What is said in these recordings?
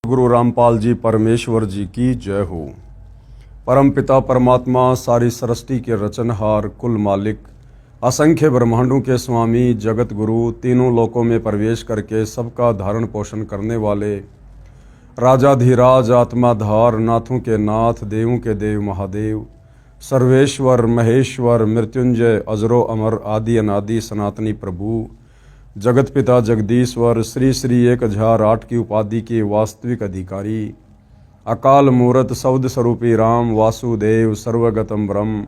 गुरु रामपाल जी परमेश्वर जी की जय हो। परम पिता परमात्मा सारी सृष्टि के रचनहार, कुल मालिक, असंख्य ब्रह्मांडों के स्वामी, जगत गुरु, तीनों लोकों में प्रवेश करके सबका धारण पोषण करने वाले राजाधिराज, आत्माधार, नाथों के नाथ, देवों के देव महादेव, सर्वेश्वर, महेश्वर, मृत्युंजय, अजरो अमर, आदि अनादि सनातनी प्रभु, जगत पिता जगदीश्वर, श्री श्री 1008 की उपाधि के वास्तविक अधिकारी, अकाल मूरत शब्द स्वरूपी राम वासुदेव, सर्वगतम ब्रह्म,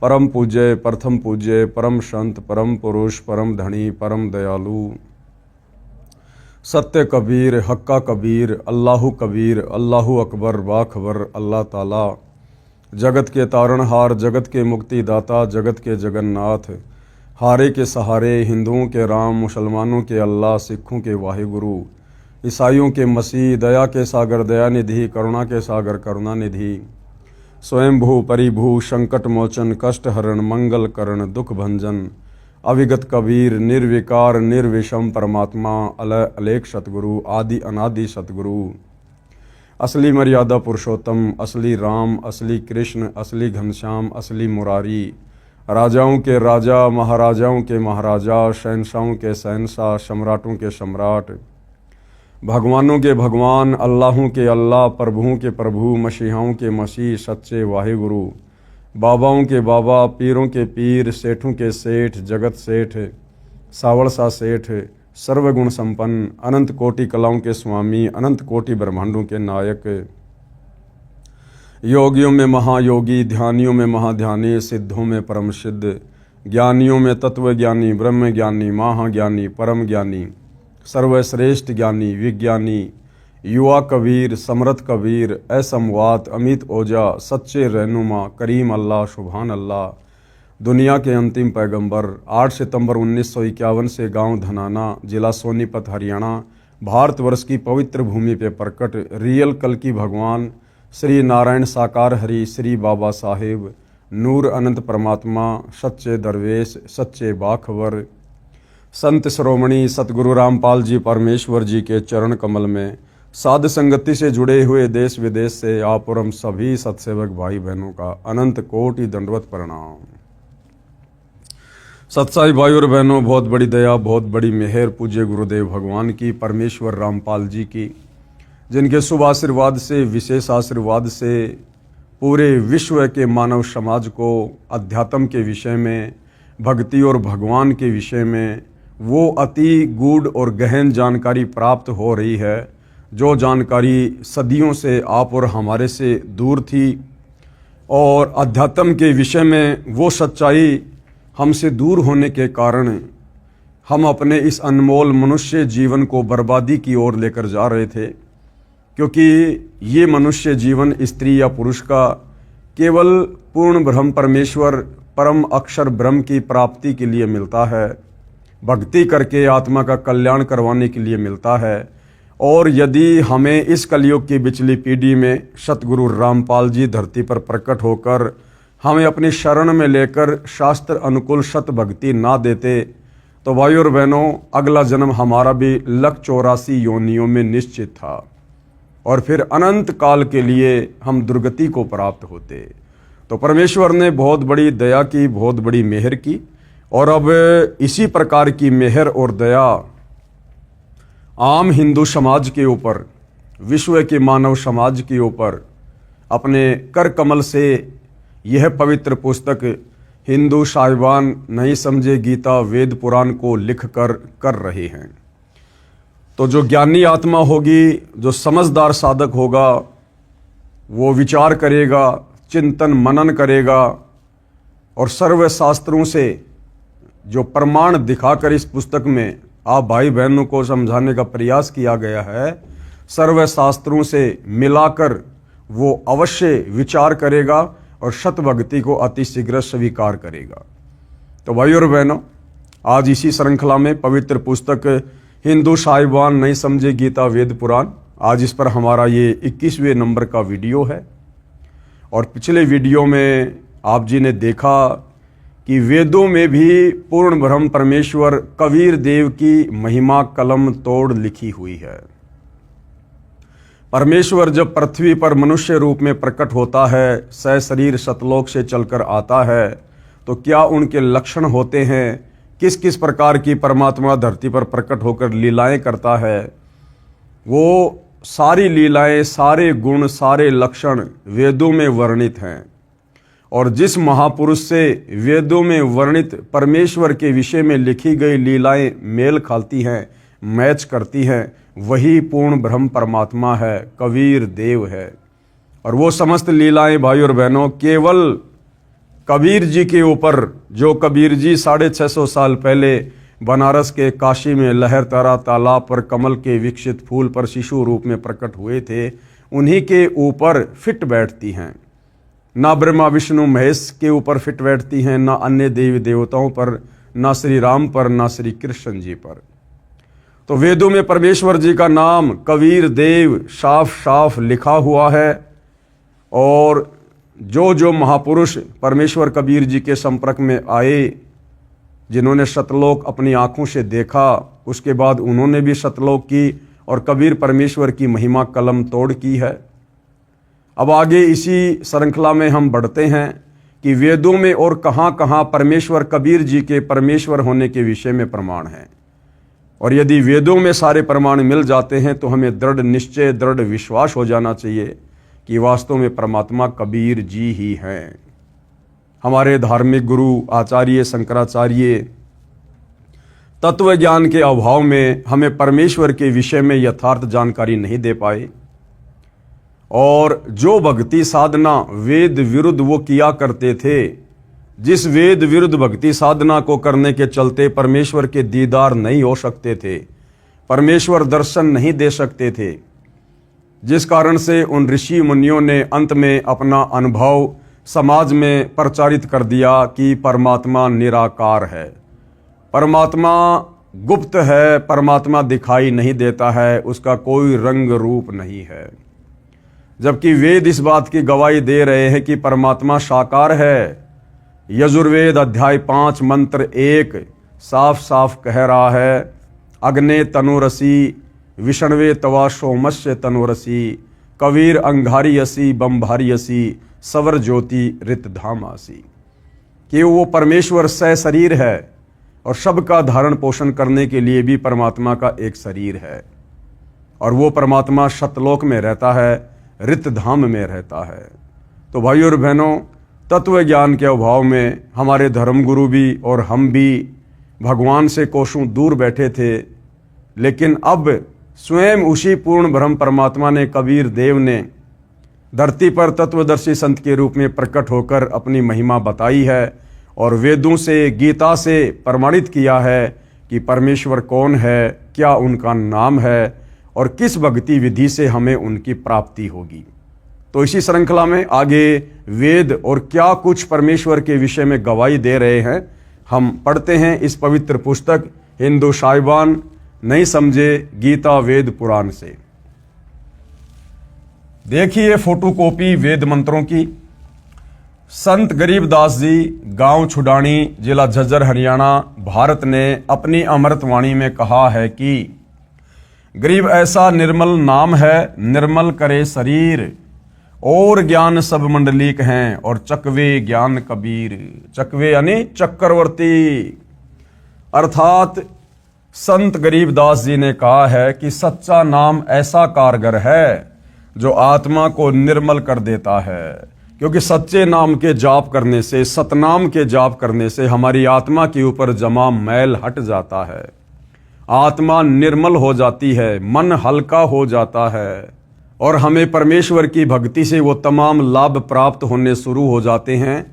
परम पूज्य, प्रथम पूज्य, परम संत, परम पुरुष, परम धनी, परम दयालु, सत्य कबीर, हक्का कबीर, अल्लाहु कबीर, अल्लाहु अकबर, बाखबर, अल्लाह ताला, जगत के तारणहार, जगत के मुक्तिदाता, जगत के जगन्नाथ, हारे के सहारे, हिंदुओं के राम, मुसलमानों के अल्लाह, सिखों के वाहिगुरु, ईसाइयों के मसीह, दया के सागर दयानिधि, करुणा के सागर करुणानिधि, स्वयंभू परिभू, संकट मोचन, कष्ट हरण, मंगल करण, दुख भंजन, अविगत कबीर, निर्विकार निर्विषम परमात्मा, अलय अलेख सतगुरु, आदि अनादि सतगुरु, असली मर्यादा पुरुषोत्तम, असली राम, असली कृष्ण, असली घनश्याम, असली मुरारी, राजाओं के राजा, महाराजाओं के महाराजा, शहंशाहों के शहंशाह, सम्राटों के सम्राट, भगवानों के भगवान, अल्लाहों के अल्लाह, प्रभुओं के प्रभु, मसीहाओं के मसीह, सच्चे वाहिगुरु, बाबाओं के बाबा, पीरों के पीर, सेठों के सेठ, जगत सेठ, सावड़सा सेठ, सर्वगुण संपन्न, अनंत कोटि कलाओं के स्वामी, अनंत कोटि ब्रह्मांडों के नायक, योगियों में महायोगी, ध्यानियों में महाध्यानी, सिद्धों में परम सिद्ध, ज्ञानियों में तत्वज्ञानी, ब्रह्म ज्ञानी, महाज्ञानी, परम ज्ञानी, सर्वश्रेष्ठ ज्ञानी, विज्ञानी, युवा कबीर, समर्थ कबीर, असमवात, अमित ओजा, सच्चे रहनुमा, करीम अल्लाह, सुभान अल्लाह, दुनिया के अंतिम पैगंबर, 8 सितंबर 1951 से गांव धनाना, जिला सोनीपत, हरियाणा, भारतवर्ष की पवित्र भूमि पे प्रकट रियल कल की भगवान श्री नारायण साकार हरि, श्री बाबा साहेब, नूर अनंत परमात्मा, सच्चे दरवेश, सच्चे बाखबर, संत श्रोमणी सतगुरु रामपाल जी परमेश्वर जी के चरण कमल में साध संगति से जुड़े हुए देश विदेश से आप और हम सभी सत्सेवक भाई बहनों का अनंत कोटि दंडवत प्रणाम। सत्साई भाई और बहनों, बहुत बड़ी दया, बहुत बड़ी मेहर पूज्य गुरुदेव भगवान की, परमेश्वर रामपाल जी की, जिनके शुभ आशीर्वाद से, विशेष आशीर्वाद से पूरे विश्व के मानव समाज को अध्यात्म के विषय में, भक्ति और भगवान के विषय में वो अति गूढ़ और गहन जानकारी प्राप्त हो रही है, जो जानकारी सदियों से आप और हमारे से दूर थी, और अध्यात्म के विषय में वो सच्चाई हमसे दूर होने के कारण हम अपने इस अनमोल मनुष्य जीवन को बर्बादी की ओर लेकर जा रहे थे, क्योंकि ये मनुष्य जीवन स्त्री या पुरुष का केवल पूर्ण ब्रह्म परमेश्वर परम अक्षर ब्रह्म की प्राप्ति के लिए मिलता है, भक्ति करके आत्मा का कल्याण करवाने के लिए मिलता है। और यदि हमें इस कलयुग की बिचली पीढ़ी में सतगुरु रामपाल जी धरती पर प्रकट होकर हमें अपनी शरण में लेकर शास्त्र अनुकूल सत भक्ति ना देते, तो भाई और बहनों, अगला जन्म हमारा भी 184 योनियों में निश्चित था और फिर अनंत काल के लिए हम दुर्गति को प्राप्त होते। तो परमेश्वर ने बहुत बड़ी दया की, बहुत बड़ी मेहर की, और अब इसी प्रकार की मेहर और दया आम हिंदू समाज के ऊपर, विश्व के मानव समाज के ऊपर अपने कर कमल से यह पवित्र पुस्तक हिंदू साहिबान नहीं समझे गीता वेद पुराण को लिख कर रहे हैं। तो जो ज्ञानी आत्मा होगी, जो समझदार साधक होगा, वो विचार करेगा, चिंतन मनन करेगा, और सर्व शास्त्रों से जो प्रमाण दिखाकर इस पुस्तक में आप भाई बहनों को समझाने का प्रयास किया गया है, सर्व शास्त्रों से मिलाकर वो अवश्य विचार करेगा और सत भक्ति को अतिशीघ्र स्वीकार करेगा। तो भाई और बहनों, आज इसी श्रृंखला में पवित्र पुस्तक हिंदू साहिबान नहीं समझे गीता वेद पुराण, आज इस पर हमारा ये 21वें नंबर का वीडियो है। और पिछले वीडियो में आप जी ने देखा कि वेदों में भी पूर्ण ब्रह्म परमेश्वर कबीर देव की महिमा कलम तोड़ लिखी हुई है। परमेश्वर जब पृथ्वी पर मनुष्य रूप में प्रकट होता है, सशरीर सतलोक से चलकर आता है, तो क्या उनके लक्षण होते हैं? किस किस प्रकार की परमात्मा धरती पर प्रकट होकर लीलाएं करता है? वो सारी लीलाएं, सारे गुण, सारे लक्षण वेदों में वर्णित हैं। और जिस महापुरुष से वेदों में वर्णित परमेश्वर के विषय में लिखी गई लीलाएं मेल खाती हैं, मैच करती हैं, वही पूर्ण ब्रह्म परमात्मा है, कबीर देव है। और वो समस्त लीलाएं भाई और बहनों केवल कबीर जी के ऊपर, जो कबीर जी 650 साल पहले बनारस के काशी में लहरतारा तालाब पर कमल के विकसित फूल पर शिशु रूप में प्रकट हुए थे, उन्हीं के ऊपर फिट बैठती हैं। ना ब्रह्मा विष्णु महेश के ऊपर फिट बैठती हैं, ना अन्य देवी देवताओं पर, ना श्री राम पर, ना श्री कृष्ण जी पर। तो वेदों में परमेश्वर जी का नाम कबीर देव साफ साफ लिखा हुआ है। और जो जो महापुरुष परमेश्वर कबीर जी के संपर्क में आए, जिन्होंने सतलोक अपनी आंखों से देखा, उसके बाद उन्होंने भी सतलोक की और कबीर परमेश्वर की महिमा कलम तोड़ की है। अब आगे इसी श्रृंखला में हम बढ़ते हैं कि वेदों में और कहाँ कहाँ परमेश्वर कबीर जी के परमेश्वर होने के विषय में प्रमाण हैं। और यदि वेदों में सारे प्रमाण मिल जाते हैं तो हमें दृढ़ निश्चय, दृढ़ विश्वास हो जाना चाहिए कि वास्तव में परमात्मा कबीर जी ही हैं। हमारे धार्मिक गुरु आचार्य शंकराचार्य तत्व ज्ञान के अभाव में हमें परमेश्वर के विषय में यथार्थ जानकारी नहीं दे पाए। और जो भक्ति साधना वेद विरुद्ध वो किया करते थे, जिस वेद विरुद्ध भक्ति साधना को करने के चलते परमेश्वर के दीदार नहीं हो सकते थे, परमेश्वर दर्शन नहीं दे सकते थे, जिस कारण से उन ऋषि मुनियों ने अंत में अपना अनुभव समाज में प्रचारित कर दिया कि परमात्मा निराकार है, परमात्मा गुप्त है, परमात्मा दिखाई नहीं देता है, उसका कोई रंग रूप नहीं है। जबकि वेद इस बात की गवाही दे रहे हैं कि परमात्मा साकार है। यजुर्वेद अध्याय 5 मंत्र 1 साफ साफ कह रहा है, अग्ने तनुरसी विष्णवे तवा सोमस्य तनुरसी कबीर अंगारियसी बम्भारियसी सवर ज्योति रितधामासी, कि वो परमेश्वर सशरीर है और सबका धारण पोषण करने के लिए भी परमात्मा का एक शरीर है। और वो परमात्मा सतलोक में रहता है, रितधाम में रहता है। तो भाइयों और बहनों, तत्व ज्ञान के अभाव में हमारे धर्मगुरु भी और हम भी भगवान से कोसों दूर बैठे थे। लेकिन अब स्वयं उसी पूर्ण ब्रह्म परमात्मा ने, कबीर देव ने धरती पर तत्वदर्शी संत के रूप में प्रकट होकर अपनी महिमा बताई है और वेदों से, गीता से प्रमाणित किया है कि परमेश्वर कौन है, क्या उनका नाम है और किस भक्ति विधि से हमें उनकी प्राप्ति होगी। तो इसी श्रृंखला में आगे वेद और क्या कुछ परमेश्वर के विषय में गवाही दे रहे हैं, हम पढ़ते हैं इस पवित्र पुस्तक हिंदू साहिबान नहीं समझे गीता वेद पुराण से। देखिए फोटोकॉपी वेद मंत्रों की। संत गरीबदास जी, गांव छुडानी, जिला झज्जर, हरियाणा, भारत ने अपनी अमृतवाणी में कहा है कि गरीब ऐसा निर्मल नाम है, निर्मल करे शरीर, और ज्ञान सब मंडलीक हैं, और चकवे ज्ञान कबीर। चकवे यानी चक्रवर्ती। अर्थात संत गरीबदास जी ने कहा है कि सच्चा नाम ऐसा कारगर है जो आत्मा को निर्मल कर देता है। क्योंकि सच्चे नाम के जाप करने से, सतनाम के जाप करने से हमारी आत्मा के ऊपर जमा मैल हट जाता है, आत्मा निर्मल हो जाती है, मन हल्का हो जाता है और हमें परमेश्वर की भक्ति से वो तमाम लाभ प्राप्त होने शुरू हो जाते हैं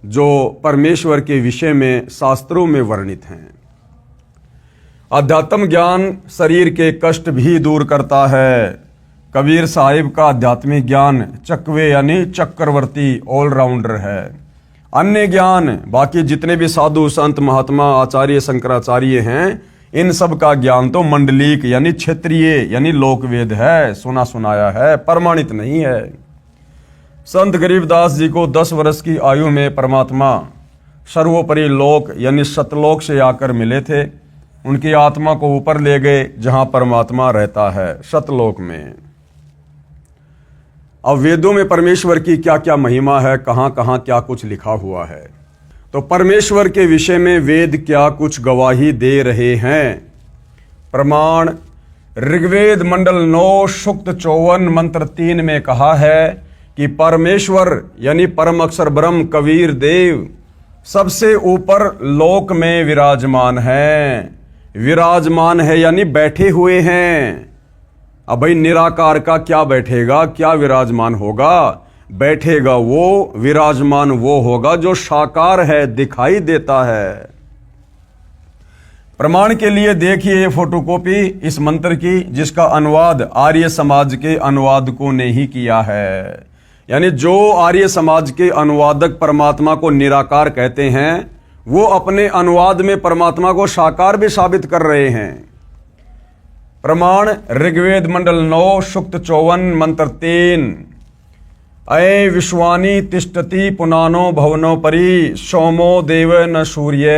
जो परमेश्वर के विषय में शास्त्रों में वर्णित हैं। अध्यात्म ज्ञान शरीर के कष्ट भी दूर करता है। कबीर साहिब का आध्यात्मिक ज्ञान चकवे यानी चक्रवर्ती, ऑलराउंडर है। अन्य ज्ञान बाकी जितने भी साधु संत महात्मा आचार्य शंकराचार्य हैं, इन सब का ज्ञान तो मंडलीक यानी क्षेत्रीय यानी लोकवेद है, सुना सुनाया है, प्रमाणित नहीं है। संत गरीबदास जी को 10 वर्ष की आयु में परमात्मा सर्वोपरि लोक यानी सतलोक से आकर मिले थे। उनकी आत्मा को ऊपर ले गए जहां परमात्मा रहता है, सतलोक में। अब वेदों में परमेश्वर की क्या क्या महिमा है, कहाँ कहाँ क्या कुछ लिखा हुआ है। तो परमेश्वर के विषय में वेद क्या कुछ गवाही दे रहे हैं। प्रमाण ऋग्वेद मंडल 9 सूक्त 54 मंत्र 3 में कहा है कि परमेश्वर यानी परम अक्षर ब्रह्म कबीर देव सबसे ऊपर लोक में विराजमान है। विराजमान है यानी बैठे हुए हैं। अब भाई निराकार का क्या बैठेगा, क्या विराजमान होगा। बैठेगा वो, विराजमान वो होगा जो साकार है, दिखाई देता है। प्रमाण के लिए देखिए ये फोटोकॉपी इस मंत्र की, जिसका अनुवाद आर्य समाज के अनुवादकों ने ही किया है। यानी जो आर्य समाज के अनुवादक परमात्मा को निराकार कहते हैं, वो अपने अनुवाद में परमात्मा को साकार भी साबित कर रहे हैं। प्रमाण ऋग्वेद मंडल 9 सूक्त 54 मंत्र 3 अये विश्वानि तिष्ठति पुनानो भवनो परि सोमो देव न सूर्य।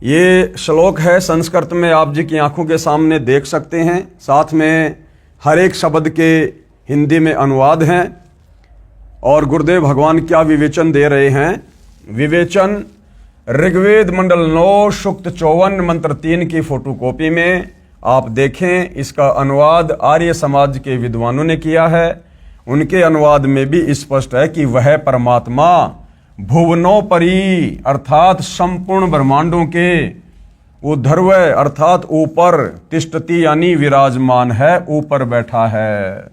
ये श्लोक है संस्कृत में, आप जी की आंखों के सामने देख सकते हैं। साथ में हर एक शब्द के हिंदी में अनुवाद हैं। और गुरुदेव भगवान क्या विवेचन दे रहे हैं। विवेचन ऋग्वेद मंडल 9 सूक्त 54 मंत्र 3 की फोटोकॉपी में आप देखें। इसका अनुवाद आर्य समाज के विद्वानों ने किया है। उनके अनुवाद में भी स्पष्ट है कि वह परमात्मा भुवनों परी अर्थात संपूर्ण ब्रह्मांडों के ऊर्ध्व अर्थात ऊपर, तिष्ठति यानी विराजमान है, ऊपर बैठा है।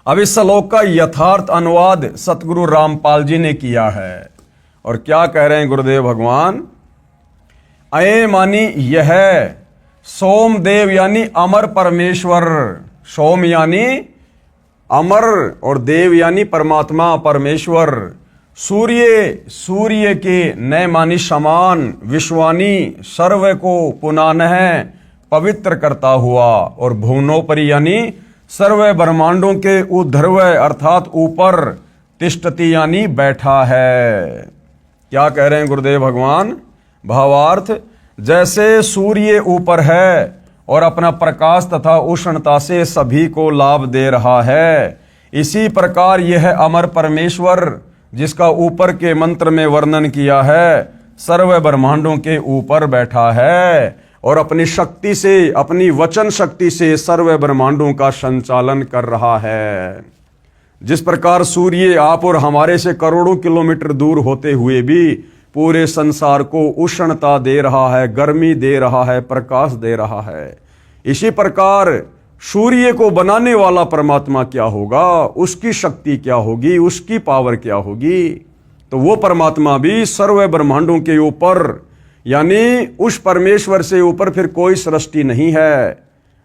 अब इस श्लोक का यथार्थ अनुवाद सतगुरु रामपाल जी ने किया है। और क्या कह रहे हैं गुरुदेव भगवान। अये मानी यह सोमदेव यानी अमर परमेश्वर। सोम यानी अमर और देव यानी परमात्मा परमेश्वर। सूर्य के नए मानी समान, विश्वानी सर्व को पुनः पवित्र करता हुआ, और भुवनों पर यानी सर्व ब्रह्मांडों के ऊर्ध्व अर्थात ऊपर, तिष्ठति यानी बैठा है। क्या कह रहे हैं गुरुदेव भगवान। भावार्थ जैसे सूर्य ऊपर है और अपना प्रकाश तथा उष्णता से सभी को लाभ दे रहा है, इसी प्रकार यह अमर परमेश्वर जिसका ऊपर के मंत्र में वर्णन किया है, सर्व ब्रह्मांडों के ऊपर बैठा है और अपनी शक्ति से, अपनी वचन शक्ति से सर्व ब्रह्मांडों का संचालन कर रहा है। जिस प्रकार सूर्य आप और हमारे से करोड़ों किलोमीटर दूर होते हुए भी पूरे संसार को उष्णता दे रहा है, गर्मी दे रहा है, प्रकाश दे रहा है, इसी प्रकार सूर्य को बनाने वाला परमात्मा क्या होगा, उसकी शक्ति क्या होगी, उसकी पावर क्या होगी। तो वो परमात्मा भी सर्व ब्रह्मांडों के ऊपर, यानी उस परमेश्वर से ऊपर फिर कोई सृष्टि नहीं है।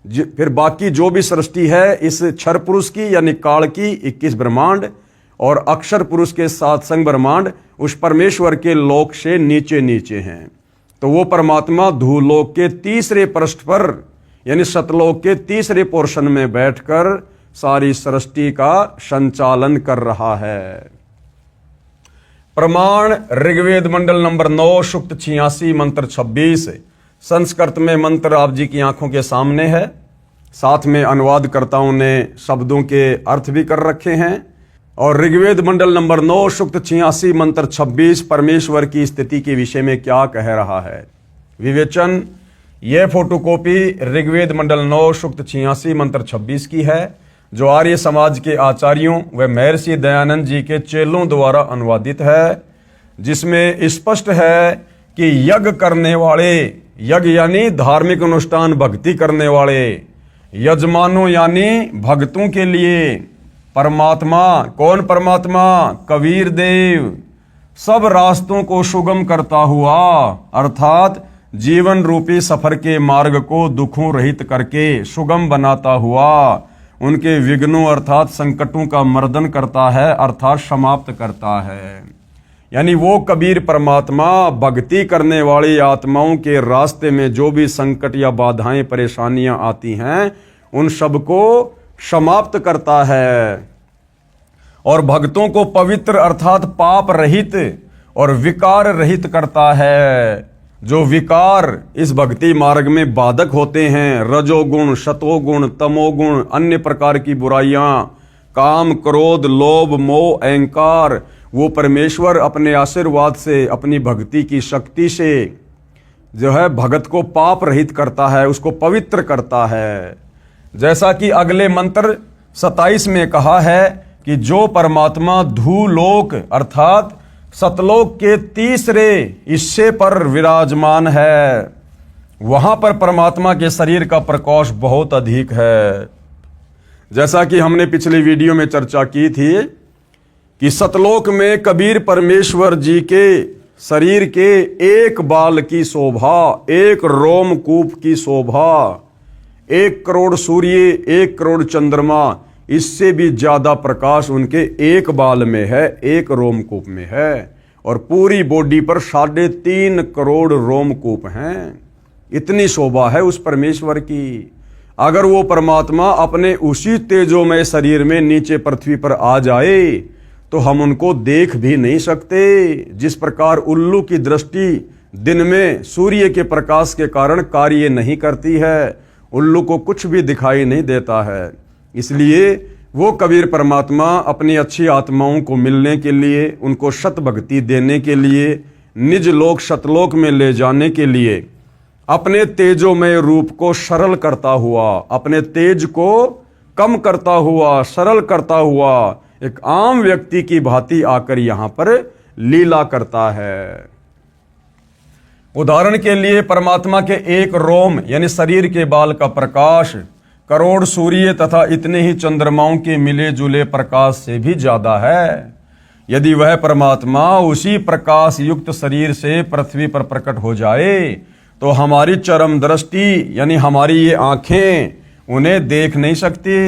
फिर बाकी जो भी सृष्टि है इस क्षर पुरुष की यानी काल की 21 ब्रह्मांड और अक्षर पुरुष के 7 संग ब्रह्मांड उस परमेश्वर के लोक से नीचे नीचे हैं। तो वो परमात्मा धूलोक के तीसरे पृष्ठ पर यानी सतलोक के तीसरे पोर्शन में बैठकर सारी सृष्टि का संचालन कर रहा है। प्रमाण ऋग्वेद मंडल नंबर 9 सूक्त 86 मंत्र 26। संस्कृत में मंत्र आप जी की आंखों के सामने है। साथ में अनुवादकर्ताओं ने शब्दों के अर्थ भी कर रखे हैं। और ऋग्वेद मंडल नंबर 9 सूक्त 86 मंत्र 26 परमेश्वर की स्थिति के विषय में क्या कह रहा है। विवेचन यह फोटोकॉपी ऋग्वेद मंडल 9 सूक्त 86 मंत्र 26 की है, जो आर्य समाज के आचार्यों व महर्षि दयानंद जी के चेलों द्वारा अनुवादित है, जिसमें स्पष्ट है कि यज्ञ करने वाले, यज्ञ यानी धार्मिक अनुष्ठान भक्ति करने वाले, यजमानों यानी भक्तों के लिए परमात्मा, कौन परमात्मा, कबीर देव सब रास्तों को सुगम करता हुआ अर्थात जीवन रूपी सफर के मार्ग को दुखों रहित करके सुगम बनाता हुआ उनके विघ्नों अर्थात संकटों का मर्दन करता है अर्थात समाप्त करता है। यानी वो कबीर परमात्मा भक्ति करने वाली आत्माओं के रास्ते में जो भी संकट या बाधाएं परेशानियां आती हैं उन सबको समाप्त करता है और भक्तों को पवित्र अर्थात पाप रहित और विकार रहित करता है। जो विकार इस भक्ति मार्ग में बाधक होते हैं, रजोगुण, सतोगुण, तमोगुण, अन्य प्रकार की बुराइयां, काम, क्रोध, लोभ, मोह, अहंकार, वो परमेश्वर अपने आशीर्वाद से, अपनी भक्ति की शक्ति से जो है भगत को पाप रहित करता है, उसको पवित्र करता है। जैसा कि अगले मंत्र 27 में कहा है कि जो परमात्मा धूलोक अर्थात सतलोक के तीसरे हिस्से पर विराजमान है, वहां पर परमात्मा के शरीर का प्रकाश बहुत अधिक है। जैसा कि हमने पिछले वीडियो में चर्चा की थी कि सतलोक में कबीर परमेश्वर जी के शरीर के एक बाल की शोभा, एक रोमकूप की शोभा, 1 करोड़ सूर्य, 1 करोड़ चंद्रमा, इससे भी ज्यादा प्रकाश उनके एक बाल में है, एक रोमकूप में है। और पूरी बॉडी पर 3.5 करोड़ रोमकूप हैं। इतनी शोभा है उस परमेश्वर की। अगर वो परमात्मा अपने उसी तेजोमय शरीर में नीचे पृथ्वी पर आ जाए तो हम उनको देख भी नहीं सकते। जिस प्रकार उल्लू की दृष्टि दिन में सूर्य के प्रकाश के कारण कार्य नहीं करती है, उल्लू को कुछ भी दिखाई नहीं देता है। इसलिए वो कबीर परमात्मा अपनी अच्छी आत्माओं को मिलने के लिए, उनको शत भक्ति देने के लिए, निज लोक शतलोक में ले जाने के लिए अपने तेजोमय रूप को सरल करता हुआ, अपने तेज को कम करता हुआ, सरल करता हुआ एक आम व्यक्ति की भांति आकर यहां पर लीला करता है। उदाहरण के लिए परमात्मा के एक रोम यानी शरीर के बाल का प्रकाश करोड़ सूर्य तथा इतने ही चंद्रमाओं के मिले जुले प्रकाश से भी ज्यादा है। यदि वह परमात्मा उसी प्रकाश युक्त शरीर से पृथ्वी पर प्रकट हो जाए तो हमारी चरम दृष्टि यानी हमारी ये आंखें उन्हें देख नहीं सकती।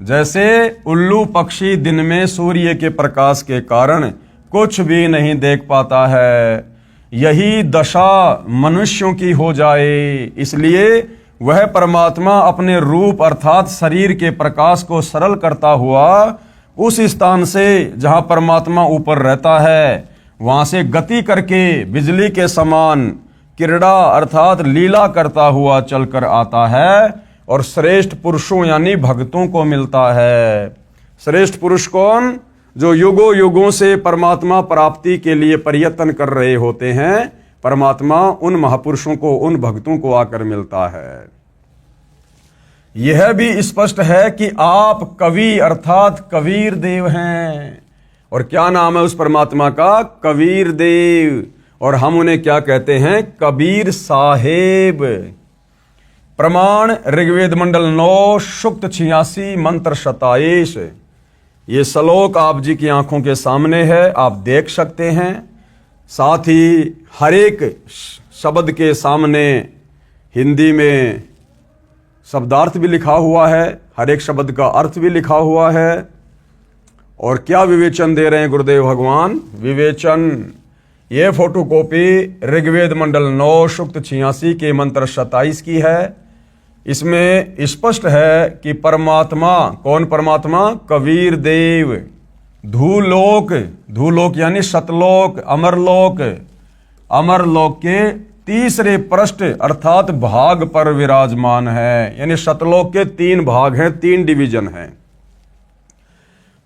जैसे उल्लू पक्षी दिन में सूर्य के प्रकाश के कारण कुछ भी नहीं देख पाता है, यही दशा मनुष्यों की हो जाए। इसलिए वह परमात्मा अपने रूप अर्थात शरीर के प्रकाश को सरल करता हुआ उस स्थान से जहां परमात्मा ऊपर रहता है, वहां से गति करके बिजली के समान क्रीड़ा अर्थात लीला करता हुआ चलकर आता है और श्रेष्ठ पुरुषों यानी भक्तों को मिलता है। श्रेष्ठ पुरुष कौन? जो युगों युगों से परमात्मा प्राप्ति के लिए प्रयत्न कर रहे होते हैं। परमात्मा उन महापुरुषों को, उन भक्तों को आकर मिलता है। यह भी स्पष्ट है कि आप कवि अर्थात कबीर देव हैं। और क्या नाम है उस परमात्मा का? कबीर देव। और हम उन्हें क्या कहते हैं? कबीर साहेब। प्रमाण ऋग्वेद मंडल 9 सूक्त 86 मंत्र 27। ये श्लोक आप जी की आंखों के सामने है, आप देख सकते हैं। साथ ही हर एक शब्द के सामने हिंदी में शब्दार्थ भी लिखा हुआ है, हर एक शब्द का अर्थ भी लिखा हुआ है। और क्या विवेचन दे रहे हैं गुरुदेव भगवान? विवेचन ये फोटोकॉपी ऋग्वेद मंडल 9 सूक्त 86 के मंत्र 27 की है। इसमें स्पष्ट है कि परमात्मा, कौन परमात्मा? कबीर देव धूलोक, धूलोक यानी सतलोक, अमरलोक, अमरलोक के तीसरे पृष्ठ अर्थात भाग पर विराजमान है। यानी सतलोक के 3 भाग हैं, 3 डिवीजन हैं।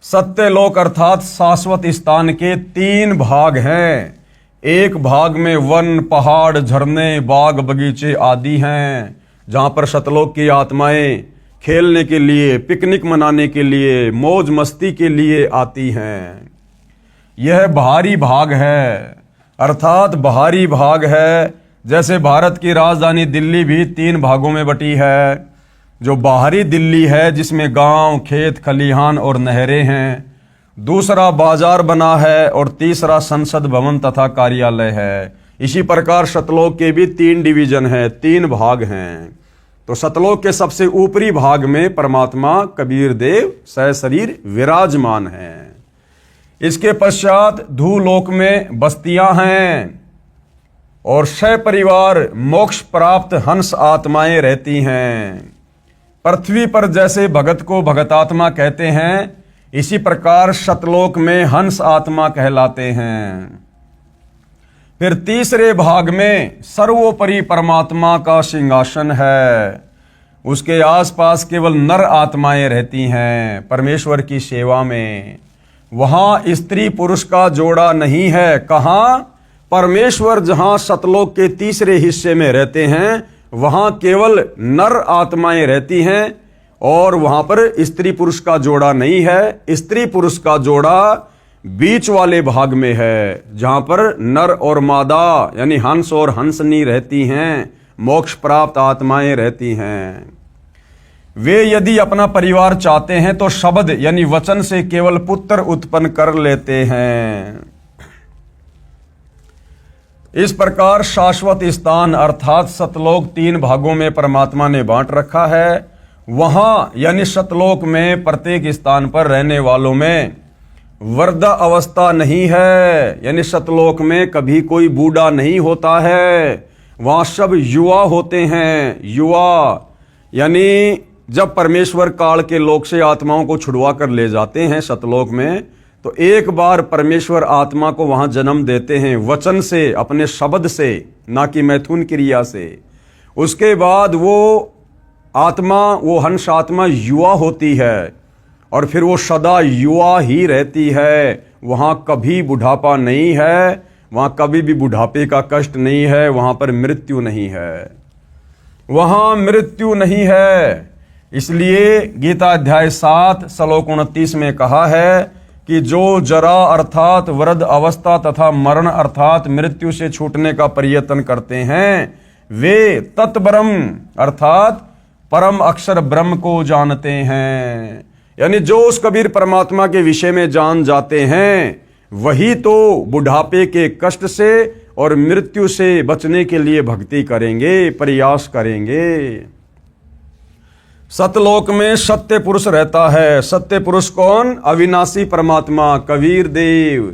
सत्यलोक अर्थात शाश्वत स्थान के 3 भाग हैं। एक भाग में वन, पहाड़, झरने, बाग, बगीचे आदि हैं, जहां पर सतलोक की आत्माएं खेलने के लिए, पिकनिक मनाने के लिए, मौज मस्ती के लिए आती हैं। यह बाहरी भाग है अर्थात बाहरी भाग है। जैसे भारत की राजधानी दिल्ली भी 3 भागों में बटी है। जो बाहरी दिल्ली है जिसमें गांव, खेत, खलिहान और नहरें हैं, दूसरा बाजार बना है और तीसरा संसद भवन तथा कार्यालय है। इसी प्रकार सतलोक के भी 3 डिवीजन हैं, 3 भाग हैं। तो सतलोक के सबसे ऊपरी भाग में परमात्मा कबीर देव सशरीर विराजमान हैं। इसके पश्चात धूलोक में बस्तियां हैं और सपरिवार मोक्ष प्राप्त हंस आत्माएं रहती हैं। पृथ्वी पर जैसे भगत को भगतात्मा कहते हैं, इसी प्रकार सतलोक में हंस आत्मा कहलाते हैं। फिर तीसरे भाग में सर्वोपरि परमात्मा का सिंहासन है। उसके आसपास केवल नर आत्माएं रहती हैं परमेश्वर की सेवा में। वहां स्त्री पुरुष का जोड़ा नहीं है। कहां? परमेश्वर जहां सतलोक के तीसरे हिस्से में रहते हैं वहां केवल नर आत्माएं रहती हैं और वहां पर स्त्री पुरुष का जोड़ा नहीं है। स्त्री पुरुष का जोड़ा बीच वाले भाग में है जहां पर नर और मादा यानी हंस और हंसनी रहती हैं, मोक्ष प्राप्त आत्माएं रहती हैं। वे यदि अपना परिवार चाहते हैं तो शब्द यानी वचन से केवल पुत्र उत्पन्न कर लेते हैं। इस प्रकार शाश्वत स्थान अर्थात सतलोक 3 भागों में परमात्मा ने बांट रखा है। वहां यानी सतलोक में प्रत्येक स्थान पर रहने वालों में वृद्ध अवस्था नहीं है, यानी सतलोक में कभी कोई बूढ़ा नहीं होता है। वहां सब युवा होते हैं। युवा यानी जब परमेश्वर काल के लोक से आत्माओं को छुड़वा कर ले जाते हैं सतलोक में, तो एक बार परमेश्वर आत्मा को वहां जन्म देते हैं वचन से, अपने शब्द से, ना कि मैथुन क्रिया से। उसके बाद वो आत्मा, वो हंस आत्मा युवा होती है और फिर वो सदा युवा ही रहती है। वहां कभी बुढ़ापा नहीं है, वहां कभी भी बुढ़ापे का कष्ट नहीं है, वहां पर मृत्यु नहीं है, वहां मृत्यु नहीं है। इसलिए गीता अध्याय 7 श्लोक 29 में कहा है कि जो जरा अर्थात वृद्ध अवस्था तथा मरण अर्थात मृत्यु से छूटने का प्रयत्न करते हैं वे तत्ब्रह्म अर्थात परम अक्षर ब्रह्म को जानते हैं। यानी जो उस कबीर परमात्मा के विषय में जान जाते हैं वही तो बुढ़ापे के कष्ट से और मृत्यु से बचने के लिए भक्ति करेंगे, प्रयास करेंगे। सतलोक में सत्य पुरुष रहता है। सत्य पुरुष कौन? अविनाशी परमात्मा कबीर देव।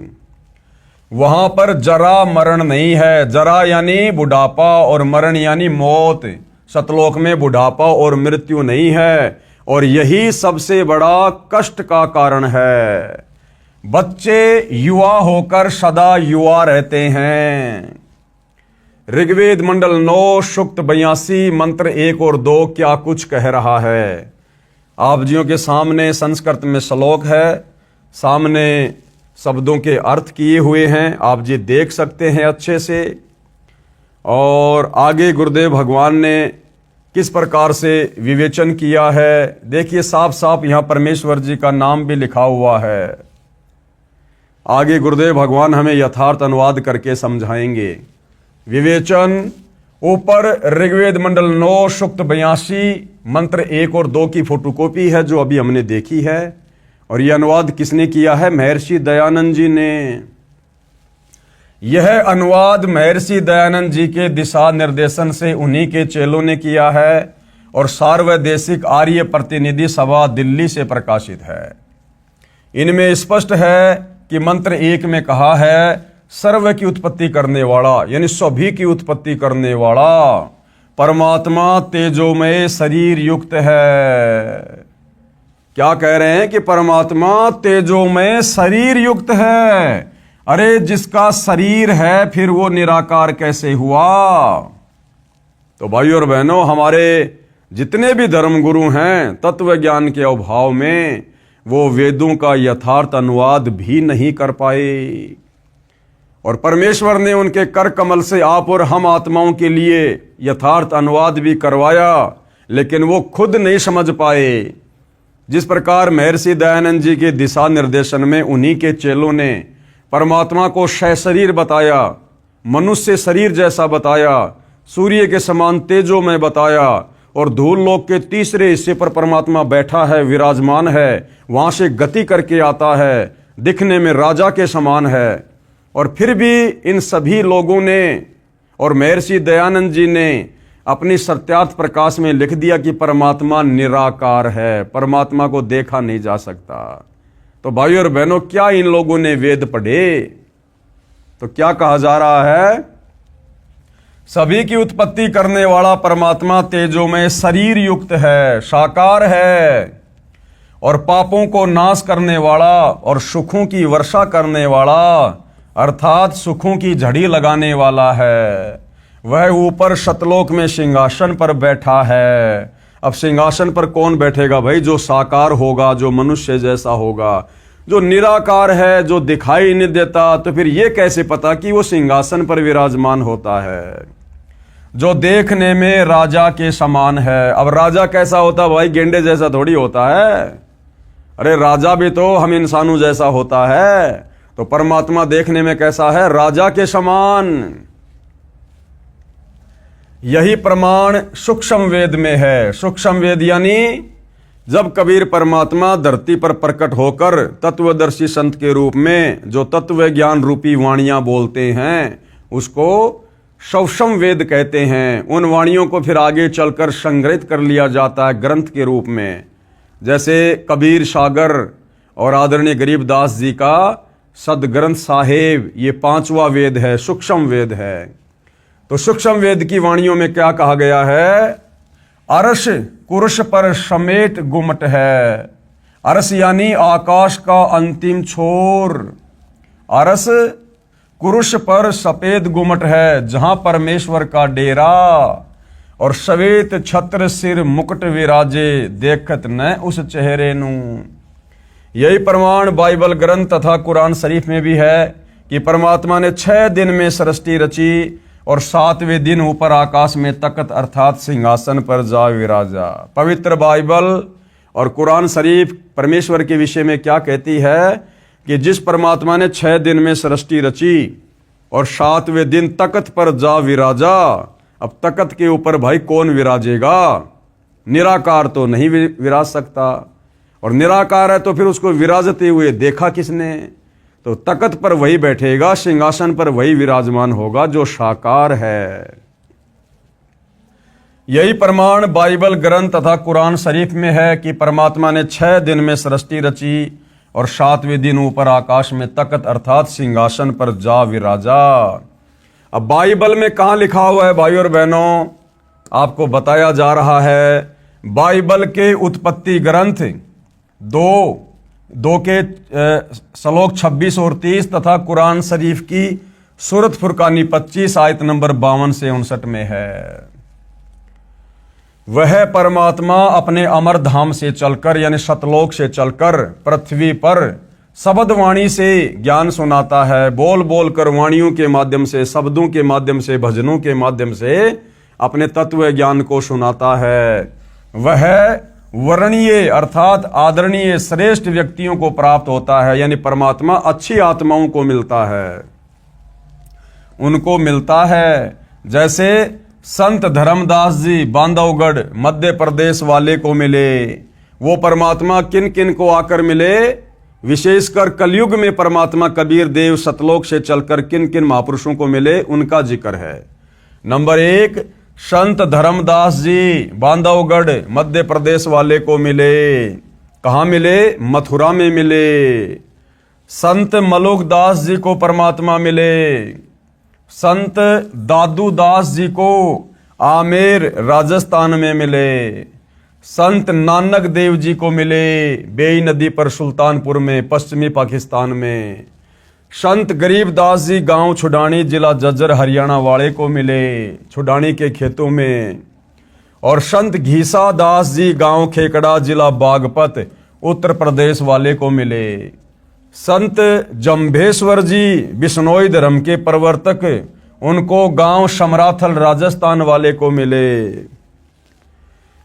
वहां पर जरा मरण नहीं है। जरा यानी बुढ़ापा और मरण यानी मौत। सतलोक में बुढ़ापा और मृत्यु नहीं है और यही सबसे बड़ा कष्ट का कारण है। बच्चे युवा होकर सदा युवा रहते हैं। ऋग्वेद मंडल 9 सूक्त 82 मंत्र 1 और 2 क्या कुछ कह रहा है। आप जियों के सामने संस्कृत में श्लोक है, सामने शब्दों के अर्थ किए हुए हैं, आप जी देख सकते हैं अच्छे से। और आगे गुरुदेव भगवान ने किस प्रकार से विवेचन किया है देखिए, साफ साफ यहां परमेश्वर जी का नाम भी लिखा हुआ है। आगे गुरुदेव भगवान हमें यथार्थ अनुवाद करके समझाएंगे। विवेचन ऊपर ऋग्वेद मंडल 9 सूक्त 82 मंत्र 1 और 2 की फोटोकॉपी है जो अभी हमने देखी है। और यह अनुवाद किसने किया है? महर्षि दयानंद जी ने। यह अनुवाद महर्षि दयानंद जी के दिशा निर्देशन से उन्हीं के चेलों ने किया है और सार्वदेशिक आर्य प्रतिनिधि सभा दिल्ली से प्रकाशित है। इनमें स्पष्ट है कि मंत्र 1 में कहा है सर्व की उत्पत्ति करने वाला यानी सभी की उत्पत्ति करने वाला परमात्मा तेजोमय शरीर युक्त है। क्या कह रहे हैं कि परमात्मा तेजोमय शरीर युक्त है। अरे जिसका शरीर है फिर वो निराकार कैसे हुआ? तो भाइयों और बहनों, हमारे जितने भी धर्मगुरु हैं तत्व ज्ञान के अभाव में वो वेदों का यथार्थ अनुवाद भी नहीं कर पाए और परमेश्वर ने उनके कर कमल से आप और हम आत्माओं के लिए यथार्थ अनुवाद भी करवाया, लेकिन वो खुद नहीं समझ पाए। जिस प्रकार महर्षि दयानंद जी के दिशा निर्देशन में उन्हीं के चेलों ने परमात्मा को शरीर बताया, मनुष्य शरीर जैसा बताया, सूर्य के समान तेजो में बताया और धूल लोक के तीसरे हिस्से पर परमात्मा बैठा है, विराजमान है, वहां से गति करके आता है, दिखने में राजा के समान है। और फिर भी इन सभी लोगों ने और महर्षि दयानंद जी ने अपनी सत्यार्थ प्रकाश में लिख दिया कि परमात्मा निराकार है, परमात्मा को देखा नहीं जा सकता। तो भाइयों और बहनों, क्या इन लोगों ने वेद पढ़े? तो क्या कहा जा रहा है? सभी की उत्पत्ति करने वाला परमात्मा तेजो में शरीर युक्त है, साकार है और पापों को नाश करने वाला और सुखों की वर्षा करने वाला अर्थात सुखों की झड़ी लगाने वाला है। वह ऊपर सतलोक में सिंहासन पर बैठा है। अब सिंहासन पर कौन बैठेगा भाई? जो साकार होगा, जो मनुष्य जैसा होगा, जो निराकार है, जो दिखाई नहीं देता। तो फिर ये कैसे पता कि वो सिंहासन पर विराजमान होता है? जो देखने में राजा के समान है। अब राजा कैसा होता भाई? गेंडे जैसा थोड़ी होता है। अरे राजा भी तो हम इंसानों जैसा होता है। तो परमात्मा देखने में कैसा है? राजा के समान। यही प्रमाण सूक्ष्म वेद में है। सूक्ष्म वेद यानी जब कबीर परमात्मा धरती पर प्रकट होकर तत्वदर्शी संत के रूप में जो तत्व ज्ञान रूपी वाणियां बोलते हैं, उसको सूक्ष्म वेद कहते हैं। उन वाणियों को फिर आगे चलकर संग्रहित कर लिया जाता है ग्रंथ के रूप में। जैसे कबीर सागर और आदरणीय गरीबदास जी का सदग्रंथ साहेब, ये 5वां वेद है, सूक्ष्म वेद है। तो सूक्ष्म वेद की वाणियों में क्या कहा गया है? अरस कुरुष पर समेत गुमट है। अरस यानी आकाश का अंतिम छोर। अरस कुरुष पर सफेद गुमट है, जहां परमेश्वर का डेरा। और श्वेत छत्र सिर मुकुट विराजे, देखत न उस चेहरे नू। यही प्रमाण बाइबल ग्रंथ तथा कुरान शरीफ में भी है कि परमात्मा ने 6 दिन में सृष्टि रची और 7वें दिन ऊपर आकाश में तख्त अर्थात सिंहासन पर जा विराजा। पवित्र बाइबल और कुरान शरीफ परमेश्वर के विषय में क्या कहती है कि जिस परमात्मा ने 6 दिन में सृष्टि रची और 7वें दिन तख्त पर जा विराजा। अब तख्त के ऊपर भाई कौन विराजेगा? निराकार तो नहीं विराज सकता, और निराकार है तो फिर उसको विराजते हुए देखा किसने? तो तख्त पर वही बैठेगा, सिंहासन पर वही विराजमान होगा जो साकार है। यही प्रमाण बाइबल ग्रंथ तथा कुरान शरीफ में है कि परमात्मा ने 6 दिन में सृष्टि रची और 7वें दिन ऊपर आकाश में तख्त अर्थात सिंहासन पर जा विराजा। अब बाइबल में कहाँ लिखा हुआ है भाई और बहनों? आपको बताया जा रहा है बाइबल के उत्पत्ति ग्रंथ 2 के श्लोक 26 और 30 तथा कुरान शरीफ की सूरत फुरकानी 25 आयत नंबर 52 से 59 में है। वह परमात्मा अपने अमर धाम से चलकर यानी सतलोक से चलकर पृथ्वी पर शब्द वाणी से ज्ञान सुनाता है। बोल बोल कर वाणियों के माध्यम से, शब्दों के माध्यम से, भजनों के माध्यम से अपने तत्व ज्ञान को सुनाता है। वह वर्णीय अर्थात आदरणीय श्रेष्ठ व्यक्तियों को प्राप्त होता है, यानी परमात्मा अच्छी आत्माओं को मिलता है, उनको मिलता है। जैसे संत धर्मदास जी बांधवगढ़ मध्य प्रदेश वाले को मिले। वो परमात्मा किन किन को आकर मिले? विशेषकर कलयुग में परमात्मा कबीर देव सतलोक से चलकर किन किन महापुरुषों को मिले, उनका जिक्र है। नंबर 1 संत धर्मदास जी बांधवगढ़ मध्य प्रदेश वाले को मिले। कहाँ मिले? मथुरा में मिले। संत मलुकदास जी को परमात्मा मिले। संत दादू दास जी को आमेर राजस्थान में मिले। संत नानक देव जी को मिले बेई नदी पर सुल्तानपुर में पश्चिमी पाकिस्तान में। संत गरीबदास जी गांव छुडानी जिला जज्जर हरियाणा वाले को मिले छुडानी के खेतों में। और संत घीसा दास जी गांव खेकड़ा जिला बागपत उत्तर प्रदेश वाले को मिले। संत जम्भेश्वर जी बिश्नोई धर्म के प्रवर्तक, उनको गांव समराथल राजस्थान वाले को मिले।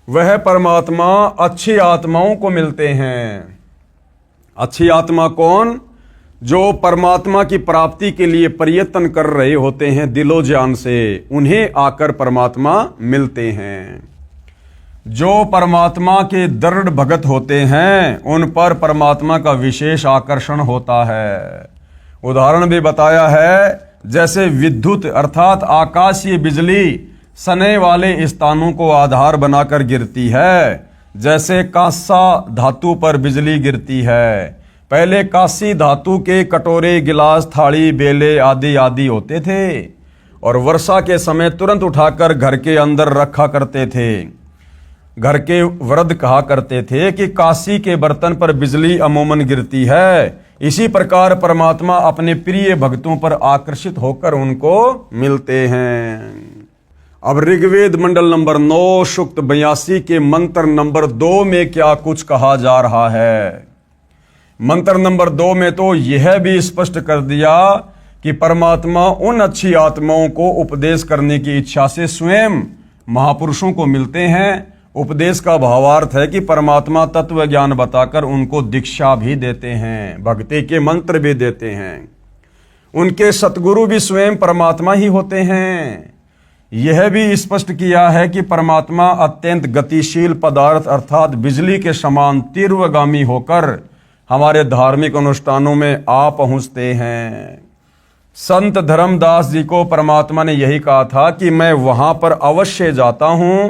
वह परमात्मा अच्छी आत्माओं को मिलते हैं। अच्छी आत्मा कौन? जो परमात्मा की प्राप्ति के लिए प्रयत्न कर रहे होते हैं दिलो जान से, उन्हें आकर परमात्मा मिलते हैं। जो परमात्मा के दृढ़ भगत होते हैं उन पर परमात्मा का विशेष आकर्षण होता है। उदाहरण भी बताया है, जैसे विद्युत अर्थात आकाशीय बिजली सने वाले स्थानों को आधार बनाकर गिरती है। जैसे कांसा धातु पर बिजली गिरती है। पहले कांसी धातु के कटोरे, गिलास, थाली, बेले आदि आदि होते थे और वर्षा के समय तुरंत उठाकर घर के अंदर रखा करते थे। घर के वृद्ध कहा करते थे कि काशी के बर्तन पर बिजली अमूमन गिरती है। इसी प्रकार परमात्मा अपने प्रिय भक्तों पर आकर्षित होकर उनको मिलते हैं। अब ऋग्वेद मंडल नंबर 9 सूक्त 82 के मंत्र नंबर 2 में क्या कुछ कहा जा रहा है। मंत्र नंबर 2 में तो यह भी स्पष्ट कर दिया कि परमात्मा उन अच्छी आत्माओं को उपदेश करने की इच्छा से स्वयं महापुरुषों को मिलते हैं। उपदेश का भावार्थ है कि परमात्मा तत्व ज्ञान बताकर उनको दीक्षा भी देते हैं, भक्ति के मंत्र भी देते हैं। उनके सतगुरु भी स्वयं परमात्मा ही होते हैं। यह भी स्पष्ट किया है कि परमात्मा अत्यंत गतिशील पदार्थ अर्थात बिजली के समान तीव्रगामी होकर हमारे धार्मिक अनुष्ठानों में आ पहुंचते हैं। संत धर्मदास जी को परमात्मा ने यही कहा था कि मैं वहां पर अवश्य जाता हूं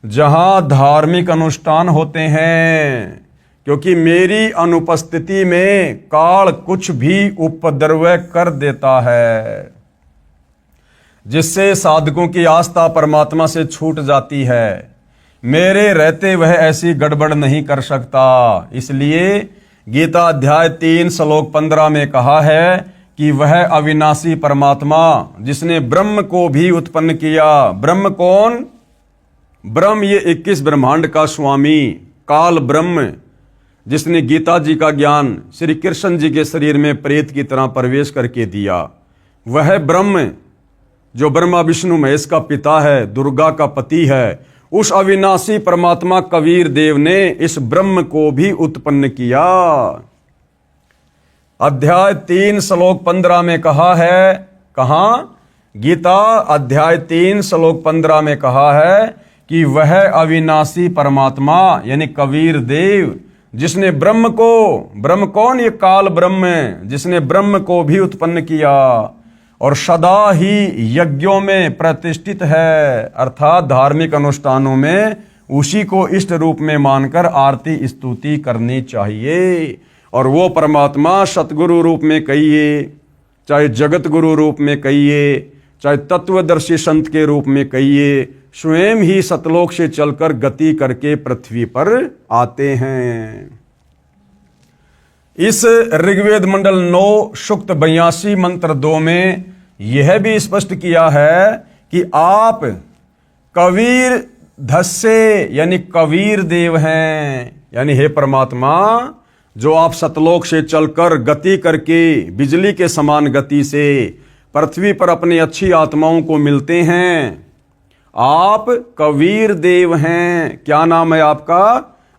जहां धार्मिक अनुष्ठान होते हैं, क्योंकि मेरी अनुपस्थिति में काल कुछ भी उपद्रव कर देता है, जिससे साधकों की आस्था परमात्मा से छूट जाती है। मेरे रहते वह ऐसी गड़बड़ नहीं कर सकता। इसलिए गीता अध्याय 3 श्लोक 15 में कहा है कि वह अविनाशी परमात्मा जिसने ब्रह्म को भी उत्पन्न किया। ब्रह्म कौन? ब्रह्म ये 21 ब्रह्मांड का स्वामी काल ब्रह्म, जिसने गीता जी का ज्ञान श्री कृष्ण जी के शरीर में प्रेत की तरह प्रवेश करके दिया। वह ब्रह्म जो ब्रह्मा विष्णु महेश का पिता है, दुर्गा का पति है, उस अविनाशी परमात्मा कबीर देव ने इस ब्रह्म को भी उत्पन्न किया। अध्याय 3 श्लोक 15 में कहा है, कहां? गीता अध्याय 3 श्लोक 15 में कहा है कि वह अविनाशी परमात्मा यानी कबीर देव जिसने ब्रह्म को, ब्रह्म कौन? ये काल ब्रह्म, जिसने ब्रह्म को भी उत्पन्न किया और सदा ही यज्ञों में प्रतिष्ठित है, अर्थात धार्मिक अनुष्ठानों में उसी को इष्ट रूप में मानकर आरती स्तुति करनी चाहिए। और वो परमात्मा सतगुरु रूप में कहिए, चाहे जगत गुरु रूप में कहिए, चाहे तत्वदर्शी संत के रूप में कहिए, स्वयं ही सतलोक से चलकर गति करके पृथ्वी पर आते हैं। इस ऋग्वेद मंडल 9 सूक्त 82 मंत्र 2 में यह भी स्पष्ट किया है कि आप कबीर धस्से यानी कबीर देव हैं। यानी हे परमात्मा, जो आप सतलोक से चलकर गति करके बिजली के समान गति से पृथ्वी पर अपनी अच्छी आत्माओं को मिलते हैं, आप कबीर देव हैं। क्या नाम है आपका?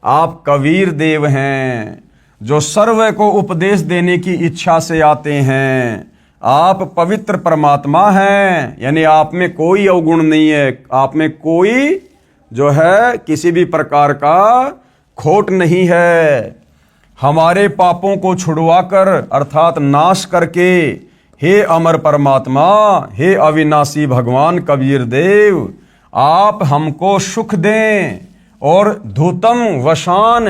आप कबीर देव हैं, जो सर्व को उपदेश देने की इच्छा से आते हैं। आप पवित्र परमात्मा हैं, यानी आप में कोई अवगुण नहीं है, आप में कोई जो है किसी भी प्रकार का खोट नहीं है। हमारे पापों को छुड़वाकर अर्थात नाश करके हे अमर परमात्मा, हे अविनाशी भगवान कबीर देव, आप हमको सुख दें और धूतम वशान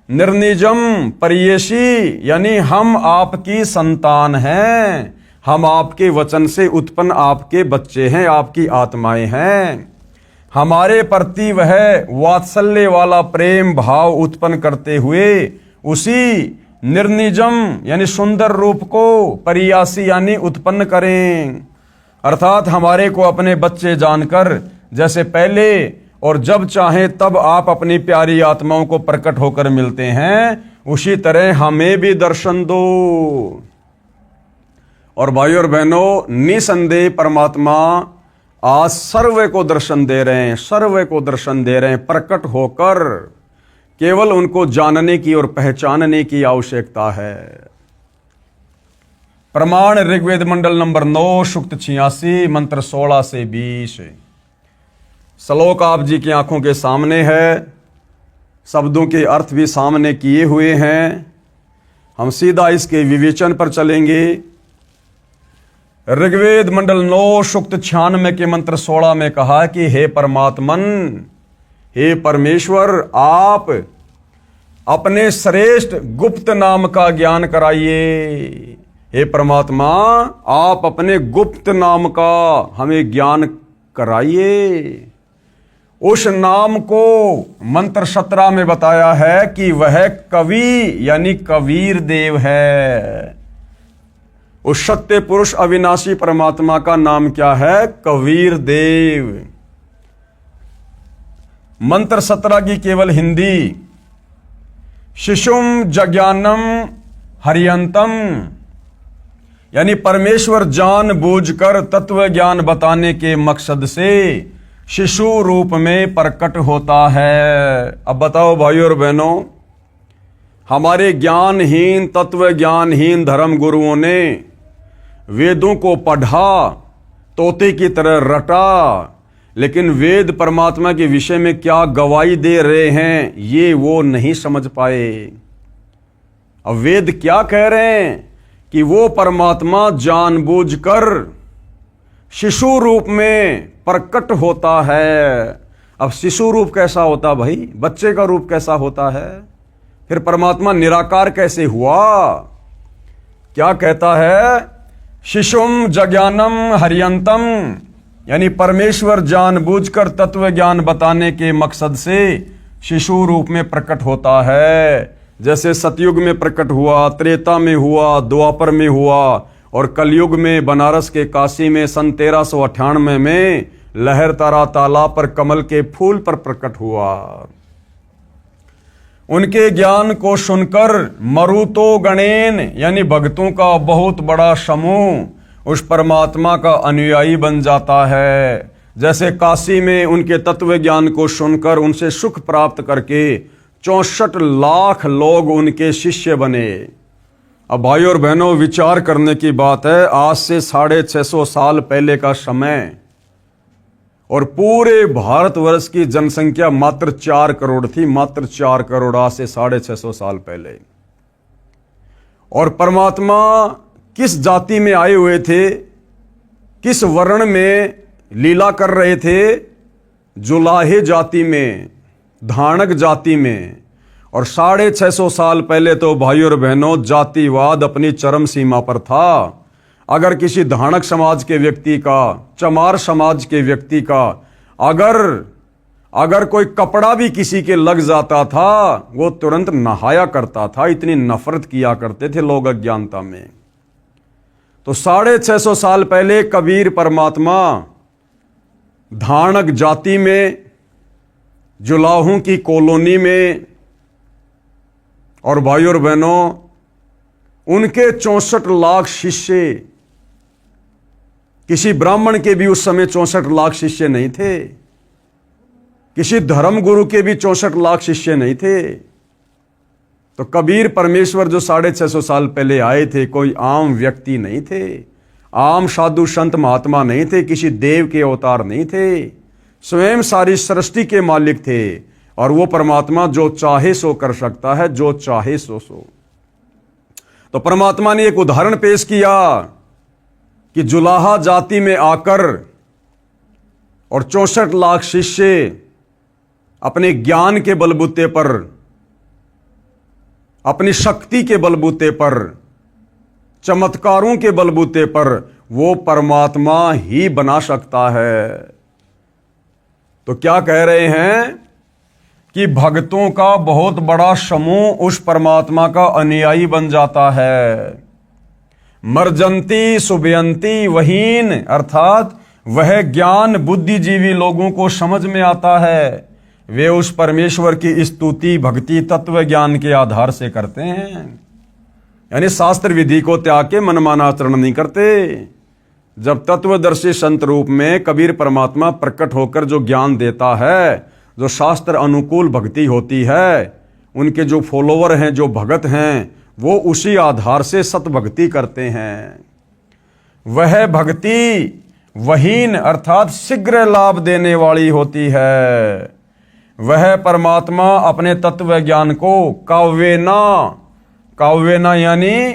निर्निजम परियेशी, यानी हम आपकी संतान हैं, हम आपके वचन से उत्पन्न आपके बच्चे हैं, आपकी आत्माएं हैं। हमारे प्रति वह वात्सल्य वाला प्रेम भाव उत्पन्न करते हुए उसी निर्निजम यानी सुंदर रूप को परियासी यानी उत्पन्न करें, अर्थात हमारे को अपने बच्चे जानकर जैसे पहले और जब चाहे तब आप अपनी प्यारी आत्माओं को प्रकट होकर मिलते हैं, उसी तरह हमें भी दर्शन दो। और भाइयों और बहनों, निसंदेह परमात्मा आज सर्व को दर्शन दे रहे हैं, सर्व को दर्शन दे रहे हैं प्रकट होकर। केवल उनको जानने की और पहचानने की आवश्यकता है। प्रमाण ऋग्वेद मंडल नंबर 9 सूक्त 86 मंत्र 16 से 20। श्लोक आप जी की आंखों के सामने है, शब्दों के अर्थ भी सामने किए हुए हैं। हम सीधा इसके विवेचन पर चलेंगे। ऋग्वेद मंडल 9 सूक्त 96 के मंत्र 16 में कहा कि हे परमात्मन, हे परमेश्वर, आप अपने श्रेष्ठ गुप्त नाम का ज्ञान कराइए। हे परमात्मा, आप अपने गुप्त नाम का हमें ज्ञान कराइए। उस नाम को मंत्र 17 में बताया है कि वह कवि यानी कबीर देव है। उस सत्य पुरुष अविनाशी परमात्मा का नाम क्या है? कबीर देव। मंत्र 17 की केवल हिंदी। शिशुम जज्ञानम हरियंतम, यानी परमेश्वर जानबूझकर तत्व ज्ञान बताने के मकसद से शिशु रूप में प्रकट होता है। अब बताओ भाइयों और बहनों, हमारे ज्ञानहीन तत्व ज्ञानहीन धर्म गुरुओं ने वेदों को पढ़ा, तोते की तरह रटा, लेकिन वेद परमात्मा के विषय में क्या गवाही दे रहे हैं ये वो नहीं समझ पाए। अब वेद क्या कह रहे हैं कि वो परमात्मा जानबूझकर शिशु रूप में प्रकट होता है। अब शिशु रूप कैसा होता भाई, बच्चे का रूप कैसा होता है, फिर परमात्मा निराकार कैसे हुआ? क्या कहता है? शिशुम जज्ञानम हरियंतम, यानी परमेश्वर जानबूझकर तत्व ज्ञान बताने के मकसद से शिशु रूप में प्रकट होता है। जैसे सतयुग में प्रकट हुआ, त्रेता में हुआ, द्वापर में हुआ और कलयुग में बनारस के काशी में सन 1398 में लहरतारा तालाब पर कमल के फूल पर प्रकट हुआ। उनके ज्ञान को सुनकर मरुतो गणेन, यानी भक्तों का बहुत बड़ा समूह उस परमात्मा का अनुयायी बन जाता है। जैसे काशी में उनके तत्व ज्ञान को सुनकर उनसे सुख प्राप्त करके 64 लाख लोग उनके शिष्य बने। अब भाइयों और बहनों, विचार करने की बात है, आज से 650 साल पहले का समय और पूरे भारतवर्ष की जनसंख्या मात्र 4 करोड़ थी, मात्र 4 करोड़, आज से 650 साल पहले। और परमात्मा किस जाति में आए हुए थे, किस वर्ण में लीला कर रहे थे? जुलाहे जाति में, धानक जाति में। और 650 साल पहले तो भाइयों और बहनों जातिवाद अपनी चरम सीमा पर था। अगर किसी धानक समाज के व्यक्ति का, चमार समाज के व्यक्ति का अगर कोई कपड़ा भी किसी के लग जाता था, वो तुरंत नहाया करता था, इतनी नफरत किया करते थे लोग अज्ञानता में। तो 650 साल पहले कबीर परमात्मा धानक जाति में, जुलाहों की कॉलोनी में, और भाइयों और बहनों उनके 64 लाख शिष्य, किसी ब्राह्मण के भी उस समय 64 लाख शिष्य नहीं थे, किसी धर्म गुरु के भी 64 लाख शिष्य नहीं थे। तो कबीर परमेश्वर जो 650 साल पहले आए थे, कोई आम व्यक्ति नहीं थे, आम साधु संत महात्मा नहीं थे, किसी देव के अवतार नहीं थे, स्वयं सारी सृष्टि के मालिक थे। और वो परमात्मा जो चाहे सो कर सकता है, जो चाहे सो। तो परमात्मा ने एक उदाहरण पेश किया कि जुलाहा जाति में आकर और 64 लाख शिष्य अपने ज्ञान के बलबूते पर, अपनी शक्ति के बलबूते पर, चमत्कारों के बलबूते पर वो परमात्मा ही बना सकता है। तो क्या कह रहे हैं कि भक्तों का बहुत बड़ा समूह उस परमात्मा का अनुयायी बन जाता है। मर्जंती सुबयंती वहीन, अर्थात वह ज्ञान बुद्धिजीवी लोगों को समझ में आता है, वे उस परमेश्वर की स्तुति भक्ति तत्व ज्ञान के आधार से करते हैं। यानी शास्त्र विधि को त्याग के मनमाना आचरण नहीं करते। जब तत्वदर्शी संत रूप में कबीर परमात्मा प्रकट होकर जो ज्ञान देता है, जो शास्त्र अनुकूल भक्ति होती है, उनके जो फॉलोवर हैं, जो भगत हैं, वो उसी आधार से सतभक्ति करते हैं। वह भक्ति वहीन अर्थात शीघ्र लाभ देने वाली होती है। वह परमात्मा अपने तत्व ज्ञान को काव्यना यानी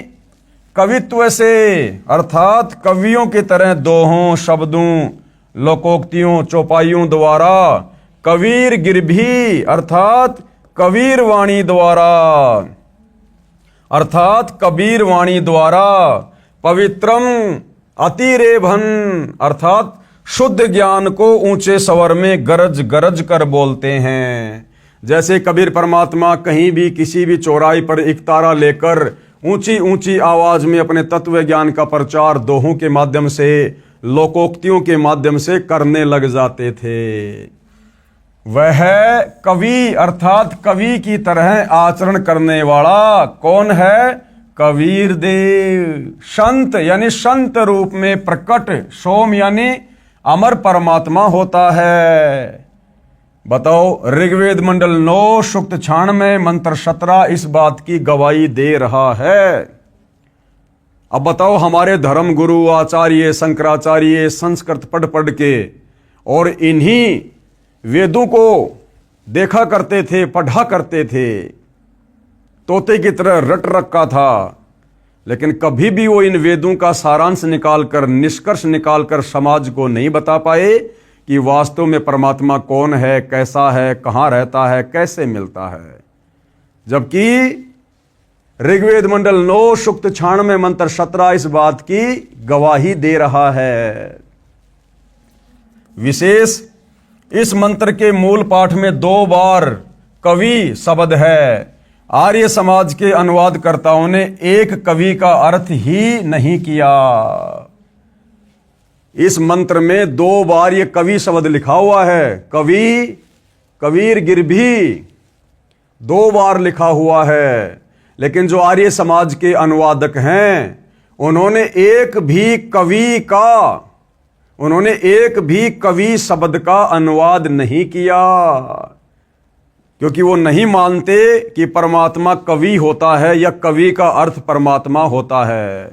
कवित्व से, अर्थात कवियों की तरह दोहों, शब्दों, लोकोक्तियों, चौपाइयों द्वारा, कबीर गिरभी अर्थात कबीर वाणी द्वारा, अर्थात कबीर वाणी द्वारा, पवित्रम अतिरेभन अर्थात शुद्ध ज्ञान को ऊंचे स्वर में गरज गरज कर बोलते हैं। जैसे कबीर परमात्मा कहीं भी किसी भी चौराहे पर एक तारा लेकर ऊंची ऊंची आवाज में अपने तत्व ज्ञान का प्रचार दोहों के माध्यम से, लोकोक्तियों के माध्यम से करने लग जाते थे। वह कवि अर्थात कवि की तरह आचरण करने वाला कौन है? कबीर देव। संत यानी संत रूप में प्रकट, सोम यानी अमर परमात्मा होता है। बताओ, ऋग्वेद मंडल 9 सूक्त 96 मंत्र 17 इस बात की गवाही दे रहा है। अब बताओ, हमारे धर्म गुरु आचार्य शंकराचार्य संस्कृत पढ़ पढ़ के और इन्हीं वेदों को देखा करते थे, पढ़ा करते थे, तोते की तरह रट रखा था, लेकिन कभी भी वो इन वेदों का सारांश निकालकर, निष्कर्ष निकालकर समाज को नहीं बता पाए कि वास्तव में परमात्मा कौन है, कैसा है, कहां रहता है, कैसे मिलता है। जबकि ऋग्वेद मंडल 9 सूक्त 96 मंत्र 17 इस बात की गवाही दे रहा है। विशेष इस मंत्र के मूल पाठ में 2 बार कवि शब्द है। आर्य समाज के अनुवादकर्ताओं ने एक कवि का अर्थ ही नहीं किया। इस मंत्र में 2 बार ये कवि शब्द लिखा हुआ है। कवि, कबीर गिरभी 2 बार लिखा हुआ है, लेकिन जो आर्य समाज के अनुवादक हैं उन्होंने एक भी कवि शब्द का अनुवाद नहीं किया, क्योंकि वो नहीं मानते कि परमात्मा कवि होता है या कवि का अर्थ परमात्मा होता है।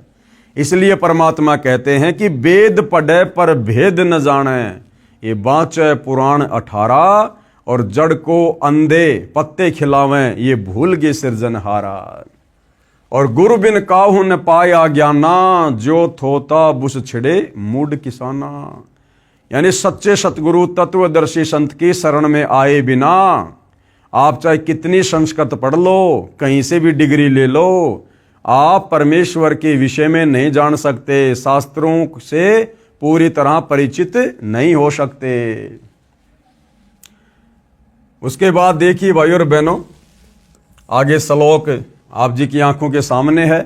इसलिए परमात्मा कहते हैं कि वेद पढ़े पर भेद न जाने, ये बाँचे पुराण 18, और जड़ को अंधे पत्ते खिलावें, ये भूल गए सिरजनहारा। और गुरु बिन काहू न पाया ज्ञाना, जो थोता बुस छिड़े मूड किसाना। यानी सच्चे सतगुरु तत्वदर्शी संत की शरण में आए बिना आप चाहे कितनी संस्कृत पढ़ लो, कहीं से भी डिग्री ले लो, आप परमेश्वर के विषय में नहीं जान सकते, शास्त्रों से पूरी तरह परिचित नहीं हो सकते। उसके बाद देखिए भाई और बहनों, आगे श्लोक आप जी की आंखों के सामने है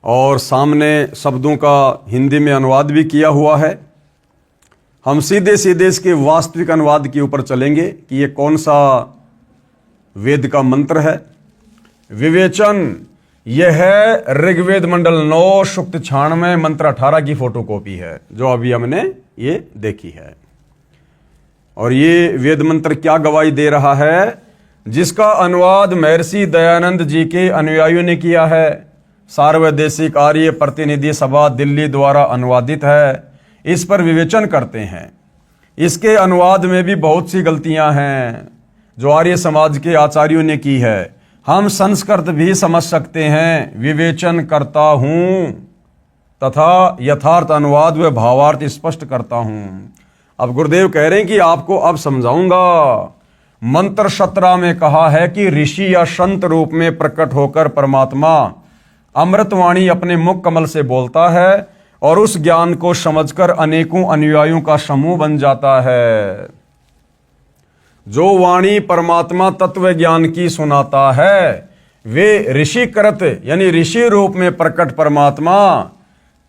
और सामने शब्दों का हिंदी में अनुवाद भी किया हुआ है। हम सीधे सीधे इसके वास्तविक अनुवाद के ऊपर चलेंगे कि ये कौन सा वेद का मंत्र है। विवेचन, यह है ऋग्वेद मंडल 9 सूक्त 96 मंत्र 18 की फोटोकॉपी है, जो अभी हमने ये देखी है। और ये वेद मंत्र क्या गवाही दे रहा है? जिसका अनुवाद महर्षि दयानंद जी के अनुयायियों ने किया है। सार्वदेशिक आर्य प्रतिनिधि सभा दिल्ली द्वारा अनुवादित है। इस पर विवेचन करते हैं। इसके अनुवाद में भी बहुत सी गलतियां हैं जो आर्य समाज के आचार्यों ने की है। हम संस्कृत भी समझ सकते हैं, विवेचन करता हूं तथा यथार्थ अनुवाद व भावार्थ स्पष्ट करता हूं। अब गुरुदेव कह रहे हैं कि आपको अब समझाऊंगा। मंत्र 17 में कहा है कि ऋषि या संत रूप में प्रकट होकर परमात्मा अमृतवाणी अपने मुख कमल से बोलता है और उस ज्ञान को समझकर अनेकों अनुयायियों का समूह बन जाता है। जो वाणी परमात्मा तत्व ज्ञान की सुनाता है, वे ऋषिकृत यानी ऋषि रूप में प्रकट परमात्मा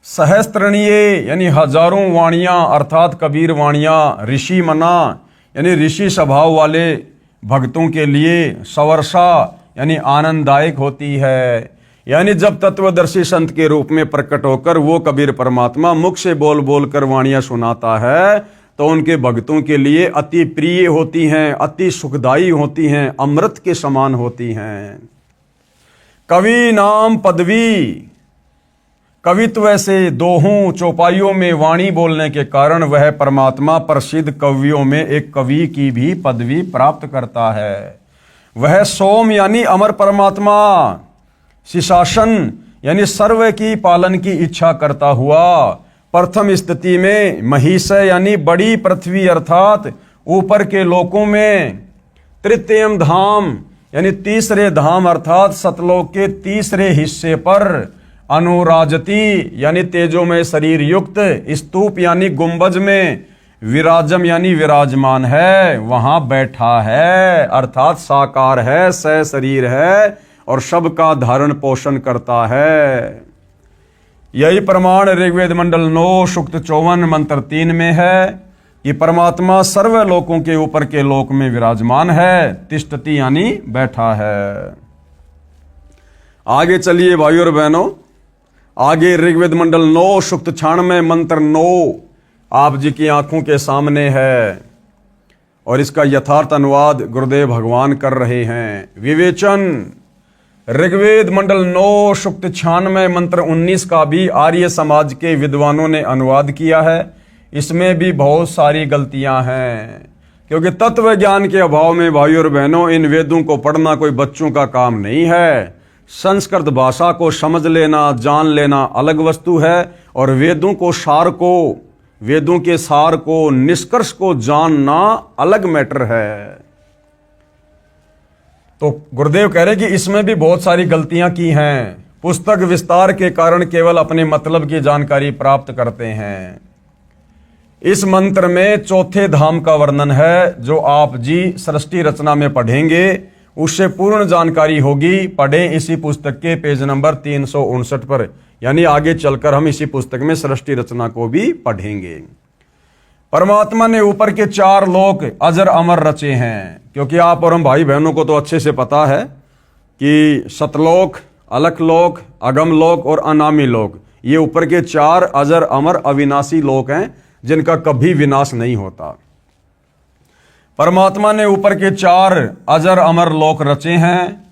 सहस्त्रणीय यानी हजारों वाणियां अर्थात कबीर वाणियां ऋषि मना यानी ऋषि स्वभाव वाले भक्तों के लिए सवर्षा यानी आनंददायक होती है। यानी जब तत्वदर्शी संत के रूप में प्रकट होकर वो कबीर परमात्मा मुख से बोल बोल कर वाणियां सुनाता है तो उनके भक्तों के लिए अति प्रिय होती हैं, अति सुखदायी होती हैं, अमृत के समान होती हैं। कवि नाम पदवी, कवित्व से दोहों चौपाइयों में वाणी बोलने के कारण वह परमात्मा प्रसिद्ध कवियों में एक कवि की भी पदवी प्राप्त करता है। वह सोम यानी अमर परमात्मा, शिशासन यानी सर्व की पालन की इच्छा करता हुआ प्रथम स्थिति में महिष यानी बड़ी पृथ्वी अर्थात ऊपर के लोकों में, तृतीयम धाम यानी तीसरे धाम अर्थात सतलोक के तीसरे हिस्से पर, अनुराजती यानी तेजोमय शरीर युक्त स्तूप यानी गुंबज में, विराजम यानी विराजमान है, वहां बैठा है अर्थात साकार है, सशरीर है और सबका धारण पोषण करता है। यही प्रमाण ऋग्वेद मंडल 9 सूक्त 54 मंत्र 3 में है कि परमात्मा सर्व लोकों के ऊपर के लोक में विराजमान है, तिष्ठति यानी बैठा है। आगे चलिए भाइयों और बहनों, आगे ऋग्वेद मंडल 9 सूक्त 96 मंत्र 9 आप जी की आंखों के सामने है और इसका यथार्थ अनुवाद गुरुदेव भगवान कर रहे हैं। विवेचन ऋग्वेद मंडल 9 सूक्त 96 मंत्र 19 का भी आर्य समाज के विद्वानों ने अनुवाद किया है। इसमें भी बहुत सारी गलतियां हैं, क्योंकि तत्व ज्ञान के अभाव में भाइयों और बहनों इन वेदों को पढ़ना कोई बच्चों का काम नहीं है। संस्कृत भाषा को समझ लेना, जान लेना अलग वस्तु है, और वेदों को सार को, वेदों के सार को, निष्कर्ष को जानना अलग मैटर है। तो गुरुदेव कह रहे कि इसमें भी बहुत सारी गलतियां की हैं। पुस्तक विस्तार के कारण केवल अपने मतलब की जानकारी प्राप्त करते हैं। इस मंत्र में चौथे धाम का वर्णन है, जो आप जी सृष्टि रचना में पढ़ेंगे उससे पूर्ण जानकारी होगी। पढ़ें इसी पुस्तक के पेज नंबर 359 पर, यानी आगे चलकर हम इसी पुस्तक में सृष्टि रचना को भी पढ़ेंगे। परमात्मा ने ऊपर के 4 लोक अजर अमर रचे हैं, क्योंकि आप और हम भाई बहनों को तो अच्छे से पता है कि सतलोक, अलखलोक, अगमलोक और अनामी लोक, ये ऊपर के 4 अजर अमर अविनाशी लोक हैं, जिनका कभी विनाश नहीं होता। परमात्मा ने ऊपर के 4 अजर अमर लोक रचे हैं।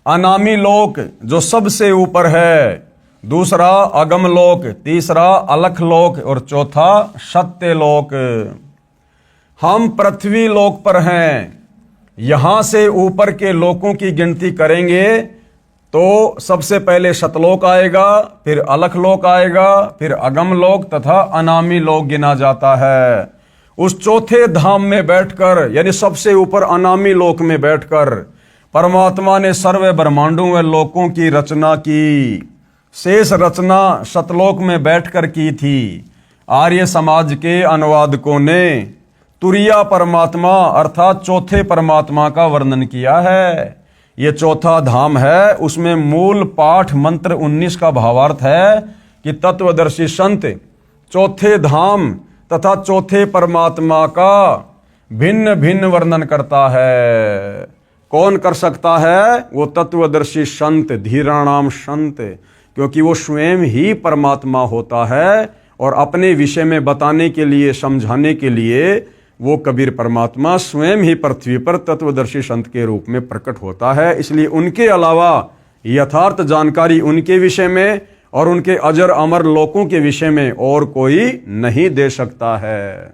अनामी लोक जो सबसे ऊपर है, दूसरा अगम लोक, तीसरा अलख लोक और चौथा सत्य लोक। हम पृथ्वी लोक पर हैं। यहां से ऊपर के लोकों की गिनती करेंगे तो सबसे पहले सतलोक आएगा, फिर अलख लोक आएगा, फिर अगम लोक तथा अनामी लोक गिना जाता है। उस चौथे धाम में बैठकर, यानी सबसे ऊपर अनामी लोक में बैठकर परमात्मा ने सर्व ब्रह्मांडों व लोकों की रचना की। शेष रचना सतलोक में बैठकर की थी। आर्य समाज के अनुवादकों ने तुरिया परमात्मा अर्थात चौथे परमात्मा का वर्णन किया है। ये चौथा धाम है, उसमें मूल पाठ मंत्र 19 का भावार्थ है कि तत्वदर्शी संत चौथे धाम तथा चौथे परमात्मा का भिन्न भिन्न वर्णन करता है। कौन कर सकता है? वो तत्वदर्शी संत, धीराणाम संत, क्योंकि वो स्वयं ही परमात्मा होता है और अपने विषय में बताने के लिए, समझाने के लिए वो कबीर परमात्मा स्वयं ही पृथ्वी पर तत्वदर्शी संत के रूप में प्रकट होता है। इसलिए उनके अलावा यथार्थ जानकारी उनके विषय में और उनके अजर अमर लोकों के विषय में और कोई नहीं दे सकता है।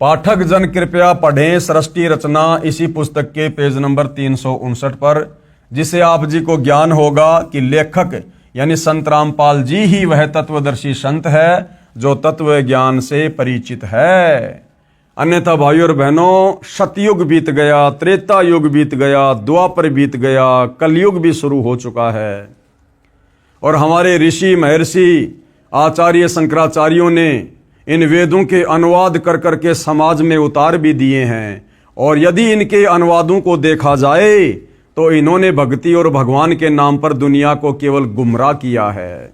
पाठक जन कृपया पढ़ें सृष्टि रचना इसी पुस्तक के पेज नंबर 359 पर, जिसे आप जी को ज्ञान होगा कि लेखक यानी संत रामपाल जी ही वह तत्वदर्शी संत है जो तत्व ज्ञान से परिचित है। अन्यथा भाइयों और बहनों, सतयुग बीत गया, त्रेता युग बीत गया, द्वापर बीत गया, कलयुग भी शुरू हो चुका है और हमारे ऋषि महर्षि आचार्य शंकराचार्यों ने इन वेदों के अनुवाद कर करके समाज में उतार भी दिए हैं। और यदि इनके अनुवादों को देखा जाए तो इन्होंने भक्ति और भगवान के नाम पर दुनिया को केवल गुमराह किया है।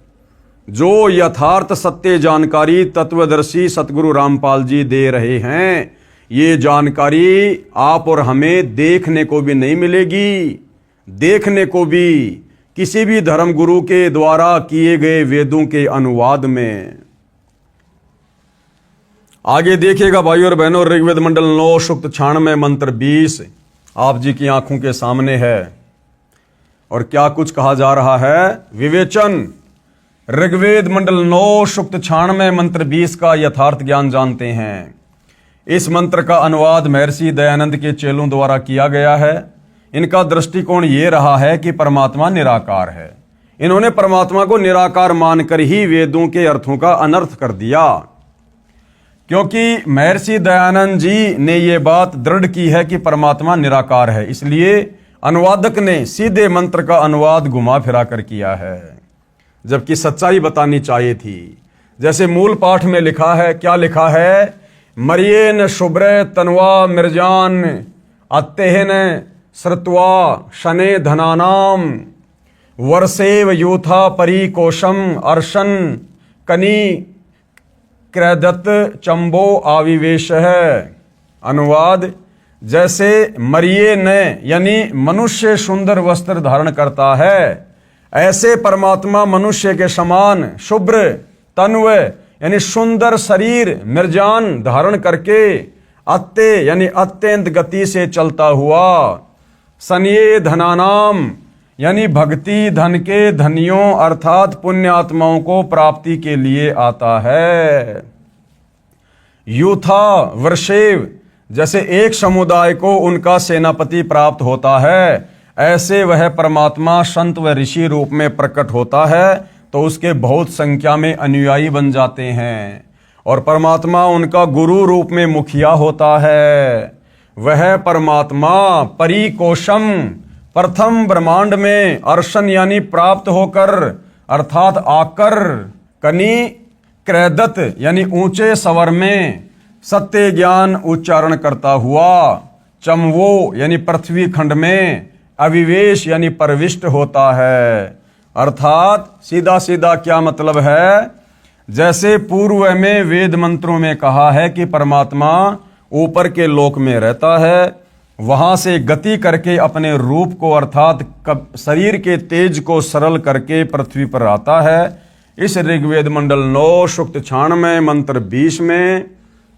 जो यथार्थ सत्य जानकारी तत्वदर्शी सतगुरु रामपाल जी दे रहे हैं, ये जानकारी आप और हमें देखने को भी नहीं मिलेगी। देखने को भी किसी भी धर्म गुरु के द्वारा किए गए वेदों के अनुवाद में। आगे देखिएगा भाइयों और बहनों, ऋग्वेद मंडल 9 सूक्त 96 मंत्र 20 आप जी की आंखों के सामने है और क्या कुछ कहा जा रहा है। विवेचन ऋग्वेद मंडल 9 सूक्त 96 मंत्र 20 का यथार्थ ज्ञान जानते हैं। इस मंत्र का अनुवाद महर्षि दयानंद के चेलों द्वारा किया गया है। इनका दृष्टिकोण ये रहा है कि परमात्मा निराकार है। इन्होंने परमात्मा को निराकार मानकर ही वेदों के अर्थों का अनर्थ कर दिया, क्योंकि महर्षि दयानंद जी ने ये बात दृढ़ की है कि परमात्मा निराकार है। इसलिए अनुवादक ने सीधे मंत्र का अनुवाद घुमा फिरा कर किया है, जबकि सच्चाई बतानी चाहिए थी। जैसे मूल पाठ में लिखा है, क्या लिखा है? मरियेन शुभ्र तनवा मिर्जान अत्यहन श्रुत्वा शने धनानाम वर्षेव यूथा परिकोशम अर्शन कनी क्रैदत चंबो आविवेश है। अनुवाद, जैसे मरिये ने यानी मनुष्य सुंदर वस्त्र धारण करता है, ऐसे परमात्मा मनुष्य के समान शुभ्र तन्व यानी सुंदर शरीर मिर्जान धारण करके अत्ते यानी अत्यंत गति से चलता हुआ सनिये धनानाम यानी भक्ति धन के धनियों अर्थात पुण्य आत्माओं को प्राप्ति के लिए आता है। यूथा वर्षेव, जैसे एक समुदाय को उनका सेनापति प्राप्त होता है, ऐसे वह परमात्मा संत व ऋषि रूप में प्रकट होता है तो उसके बहुत संख्या में अनुयायी बन जाते हैं और परमात्मा उनका गुरु रूप में मुखिया होता है। वह परमात्मा परिकोशम प्रथम ब्रह्मांड में अर्शन यानी प्राप्त होकर अर्थात आकर कनी क्रैदत यानी ऊंचे स्वर में सत्य ज्ञान उच्चारण करता हुआ चमवो यानी पृथ्वी खंड में अविवेश यानी प्रविष्ट होता है। अर्थात सीधा सीधा क्या मतलब है, जैसे पूर्व में वेद मंत्रों में कहा है कि परमात्मा ऊपर के लोक में रहता है, वहां से गति करके अपने रूप को अर्थात शरीर के तेज को सरल करके पृथ्वी पर आता है। इस ऋग्वेद मंडल 9 सूक्त 96 मंत्र 20 में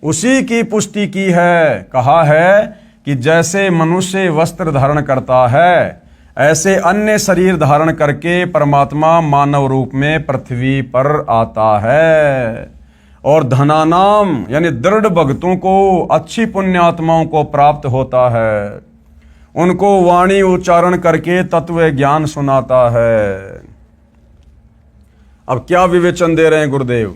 उसी की पुष्टि की है। कहा है कि जैसे मनुष्य वस्त्र धारण करता है, ऐसे अन्य शरीर धारण करके परमात्मा मानव रूप में पृथ्वी पर आता है और धनानाम यानी दृढ़ भक्तों को अच्छी पुण्यात्माओं को प्राप्त होता है, उनको वाणी उच्चारण करके तत्व ज्ञान सुनाता है। अब क्या विवेचन दे रहे हैं गुरुदेव,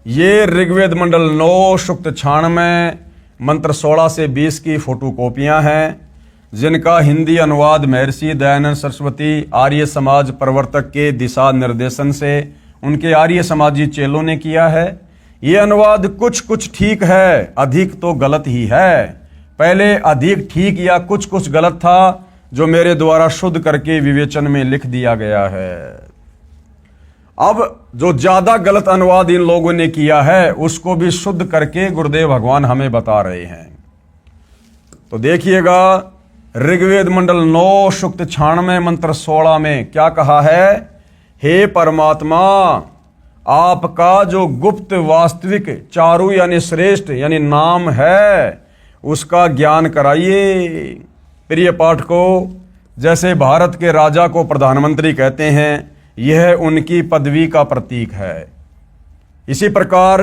ये ऋग्वेद मंडल 9 सूक्त 96 मंत्र 16 से 20 की फोटो कॉपियां हैं, जिनका हिंदी अनुवाद महर्षि दयानंद सरस्वती आर्य समाज प्रवर्तक के दिशा निर्देशन से उनके आर्य समाजी चेलों ने किया है। ये अनुवाद कुछ कुछ ठीक है, अधिक तो गलत ही है। पहले अधिक ठीक या कुछ कुछ गलत था, जो मेरे द्वारा शुद्ध करके विवेचन में लिख दिया गया है। अब जो ज्यादा गलत अनुवाद इन लोगों ने किया है, उसको भी शुद्ध करके गुरुदेव भगवान हमें बता रहे हैं। तो देखिएगा, ऋग्वेद मंडल 9 सूक्त 96 मंत्र 16 में क्या कहा है, हे परमात्मा, आपका जो गुप्त वास्तविक चारु यानी श्रेष्ठ यानी नाम है, उसका ज्ञान कराइए। प्रिय पाठकों, जैसे भारत के राजा को प्रधानमंत्री कहते हैं, यह उनकी पदवी का प्रतीक है। इसी प्रकार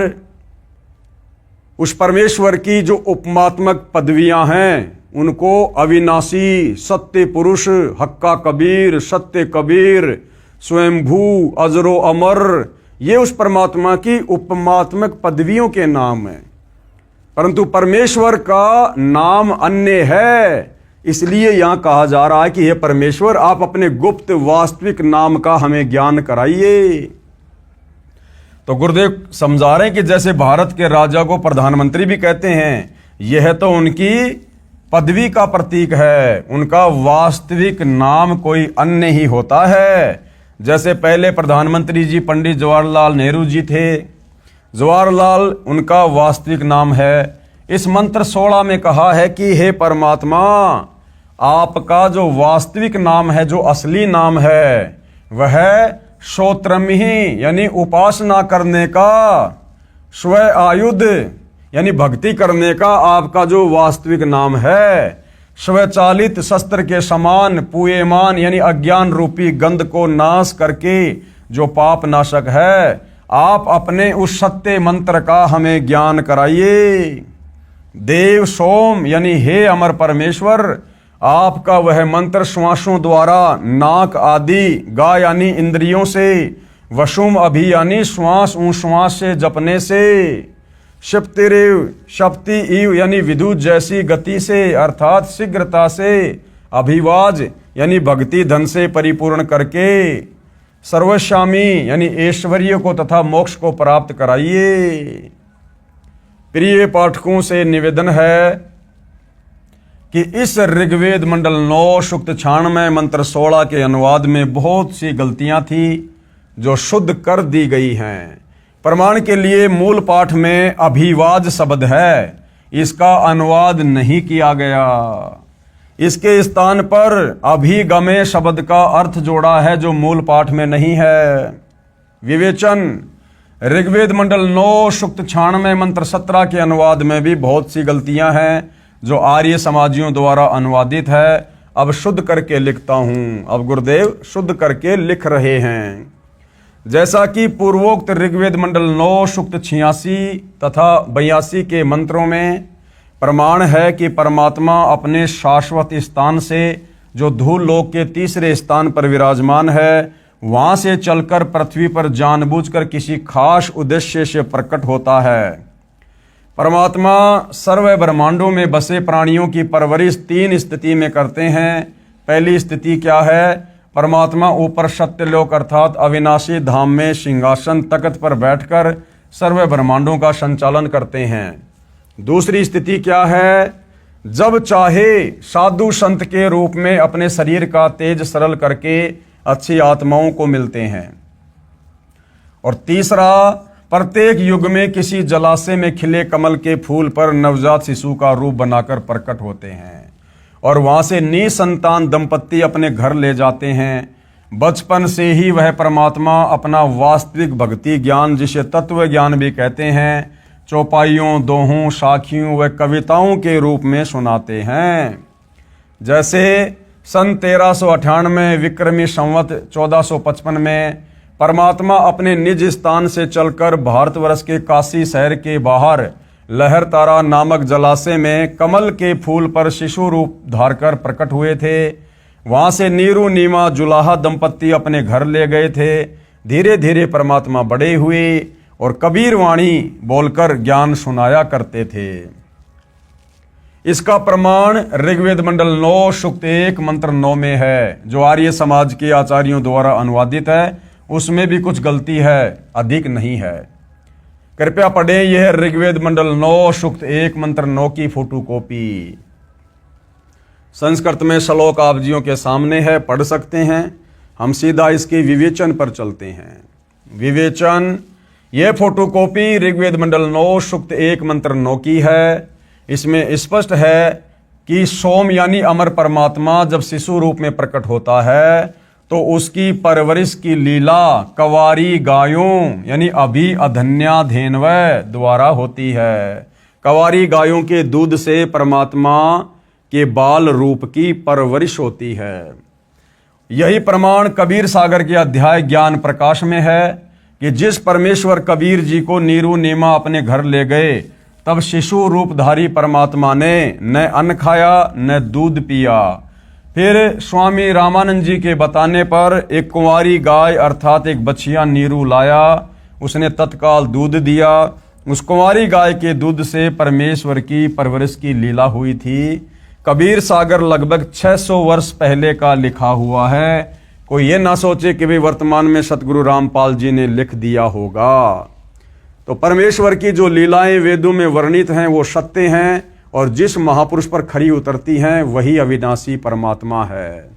उस परमेश्वर की जो उपमात्मक पदवियां हैं, उनको अविनाशी, सत्य पुरुष, हक्का कबीर, सत्य कबीर, स्वयंभू, अजरो अमर, ये उस परमात्मा की उपमात्मक पदवियों के नाम हैं। परंतु परमेश्वर का नाम अन्य है, इसलिए यहां कहा जा रहा है कि हे परमेश्वर, आप अपने गुप्त वास्तविक नाम का हमें ज्ञान कराइए। तो गुरुदेव समझा रहे हैं कि जैसे भारत के राजा को प्रधानमंत्री भी कहते हैं, यह तो उनकी पदवी का प्रतीक है, उनका वास्तविक नाम कोई अन्य ही होता है। जैसे पहले प्रधानमंत्री जी पंडित जवाहरलाल नेहरू जी थे, जवाहरलाल उनका वास्तविक नाम है। इस मंत्र 16 में कहा है कि हे परमात्मा, आपका जो वास्तविक नाम है, जो असली नाम है, वह श्रोत्रम ही यानी उपासना करने का, स्व आयुध यानी भक्ति करने का आपका जो वास्तविक नाम है, स्वचालित शस्त्र के समान पूयमान यानी अज्ञान रूपी गंध को नाश करके जो पाप नाशक है, आप अपने उस सत्य मंत्र का हमें ज्ञान कराइए। देव सोम यानी हे अमर परमेश्वर, आपका वह मंत्र श्वासों द्वारा नाक आदि गा यानी इंद्रियों से, वशुम अभि यानी श्वास श्वास से जपने से, शप्तिरेव शक्ति इव यानी विद्युत जैसी गति से अर्थात शीघ्रता से, अभिवाज यानी भक्ति धन से परिपूर्ण करके, सर्वशामी यानी ऐश्वर्य को तथा मोक्ष को प्राप्त कराइए। प्रिय पाठकों से निवेदन है कि इस ऋग्वेद मंडल 9 सूक्त 96 मंत्र 16 के अनुवाद में बहुत सी गलतियां थी जो शुद्ध कर दी गई हैं। प्रमाण के लिए मूल पाठ में अभिवाद शब्द है, इसका अनुवाद नहीं किया गया। इसके स्थान पर अभिगमे शब्द का अर्थ जोड़ा है जो मूल पाठ में नहीं है। विवेचन, ऋग्वेद मंडल 9 सूक्त 96 मंत्र 17 के अनुवाद में भी बहुत सी गलतियां हैं जो आर्य समाजियों द्वारा अनुवादित है। अब शुद्ध करके लिखता हूं। अब गुरुदेव शुद्ध करके लिख रहे हैं। जैसा कि पूर्वोक्त ऋग्वेद मंडल 9 सूक्त 86 तथा 82 के मंत्रों में प्रमाण है कि परमात्मा अपने शाश्वत स्थान से जो धूल लोक के तीसरे स्थान पर विराजमान है, वहां से चलकर पृथ्वी पर जानबूझकर किसी खास उद्देश्य से प्रकट होता है। परमात्मा सर्व ब्रह्मांडों में बसे प्राणियों की परवरिश 3 स्थिति में करते हैं। पहली स्थिति क्या है? परमात्मा ऊपर सत्यलोक अर्थात अविनाशी धाम में सिंहासन तख्त पर बैठकर सर्व ब्रह्मांडों का संचालन करते हैं। दूसरी स्थिति क्या है? जब चाहे साधु संत के रूप में अपने शरीर का तेज सरल करके अच्छी आत्माओं को मिलते हैं। और तीसरा, प्रत्येक युग में किसी जलाशय में खिले कमल के फूल पर नवजात शिशु का रूप बनाकर प्रकट होते हैं और वहां से निसंतान दंपत्ति अपने घर ले जाते हैं। बचपन से ही वह परमात्मा अपना वास्तविक भक्ति ज्ञान, जिसे तत्व ज्ञान भी कहते हैं, चौपाइयों, दोहों, साखियों व कविताओं के रूप में सुनाते हैं। जैसे सन 1398 विक्रमी संवत 1455 में परमात्मा अपने निज स्थान से चलकर भारतवर्ष के काशी शहर के बाहर लहर तारा नामक जलाशय में कमल के फूल पर शिशु रूप धारकर प्रकट हुए थे। वहां से नीरू नीमा जुलाहा दंपत्ति अपने घर ले गए थे। धीरे धीरे परमात्मा बड़े हुए और कबीर वाणी बोलकर ज्ञान सुनाया करते थे। इसका प्रमाण ऋग्वेद मंडल 9 सूक्त 1 मंत्र 9 में है, जो आर्य समाज के आचार्यों द्वारा अनुवादित है। उसमें भी कुछ गलती है, अधिक नहीं है। कृपया पढ़ें, यह ऋग्वेद मंडल 9 सूक्त 1 मंत्र 9 की फोटोकॉपी संस्कृत में श्लोक आप जियों के सामने है, पढ़ सकते हैं। हम सीधा इसके विवेचन पर चलते हैं। विवेचन, यह फोटोकॉपी ऋग्वेद मंडल 9 सूक्त 1 मंत्र 9 की है। इसमें स्पष्ट है कि सोम यानी अमर परमात्मा जब शिशु रूप में प्रकट होता है तो उसकी परवरिश की लीला कवारी गायों यानी अभी अधन्या धेनवय द्वारा होती है। कवारी गायों के दूध से परमात्मा के बाल रूप की परवरिश होती है। यही प्रमाण कबीर सागर के अध्याय ज्ञान प्रकाश में है कि जिस परमेश्वर कबीर जी को नीरू नीमा अपने घर ले गए, तब शिशु रूपधारी परमात्मा ने न अन्न खाया न दूध पिया। फिर स्वामी रामानंद जी के बताने पर एक कुंवारी गाय अर्थात एक बछिया नीरू लाया। उसने तत्काल दूध दिया। उस कुंवारी गाय के दूध से परमेश्वर की परवरिश की लीला हुई थी। कबीर सागर लगभग 600 वर्ष पहले का लिखा हुआ है। कोई ये ना सोचे कि भी वर्तमान में सतगुरु रामपाल जी ने लिख दिया होगा। तो परमेश्वर की जो लीलाएं वेदों में वर्णित हैं वो सत्य हैं, और जिस महापुरुष पर खरी उतरती हैं वही अविनाशी परमात्मा है।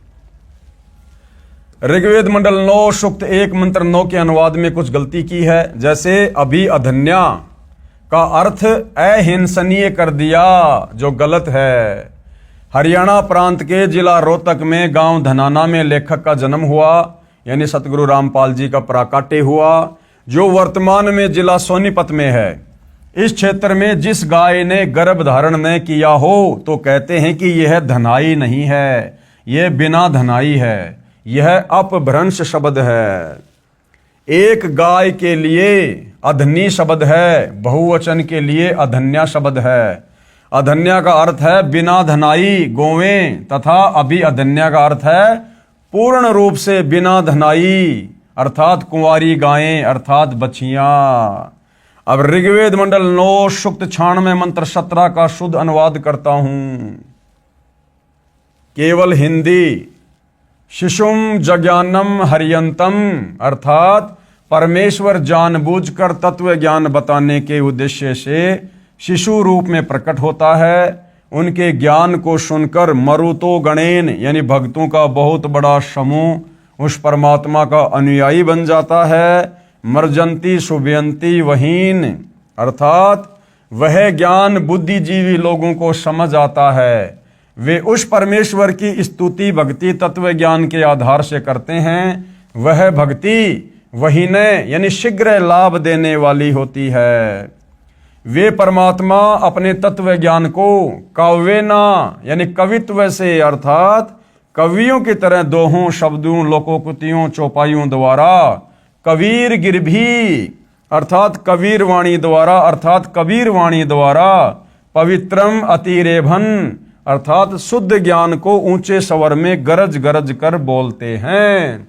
ऋग्वेद मंडल 9 सूक्त 1 मंत्र 9 के अनुवाद में कुछ गलती की है। जैसे अभी अधन्या का अर्थ अहिंसनीय कर दिया, जो गलत है। हरियाणा प्रांत के जिला रोहतक में गांव धनाना में लेखक का जन्म हुआ, यानी सतगुरु रामपाल जी का प्राकाट्य हुआ, जो वर्तमान में जिला सोनीपत में है। इस क्षेत्र में जिस गाय ने गर्भ धारण न किया हो तो कहते हैं कि यह धनाई नहीं है, यह बिना धनाई है। यह अपभ्रंश शब्द है। एक गाय के लिए अधनी शब्द है, बहुवचन के लिए अधन्या शब्द है। अधन्या का अर्थ है बिना धनाई गोवें, तथा अभी अधन्या का अर्थ है पूर्ण रूप से बिना धनाई अर्थात कुंवारी गायें अर्थात बछियां। अब ऋग्वेद मंडल 9 सूक्त 96 मंत्र 17 का शुद्ध अनुवाद करता हूं। केवल हिंदी। शिशुम जज्ञानम हरियंतम अर्थात परमेश्वर जानबूझकर तत्व ज्ञान बताने के उद्देश्य से शिशु रूप में प्रकट होता है। उनके ज्ञान को सुनकर मरुतो गणेन यानी भक्तों का बहुत बड़ा समूह उस परमात्मा का अनुयायी बन जाता है। मर्जंती शुभयंती वहीन, अर्थात वह ज्ञान बुद्धिजीवी लोगों को समझ आता है। वे उस परमेश्वर की स्तुति भक्ति तत्व ज्ञान के आधार से करते हैं। वह भक्ति वहीने यानी शीघ्र लाभ देने वाली होती है। वे परमात्मा अपने तत्व ज्ञान को काव्यना यानी कवित्व से, अर्थात कवियों की तरह दोहों शब्दों लोकोक्तियों चौपाइयों द्वारा, कबीर गिरभी अर्थात कबीर वाणी द्वारा, अर्थात कबीर वाणी द्वारा, पवित्रम अतिरेभन अर्थात शुद्ध ज्ञान को ऊंचे स्वर में गरज गरज कर बोलते हैं।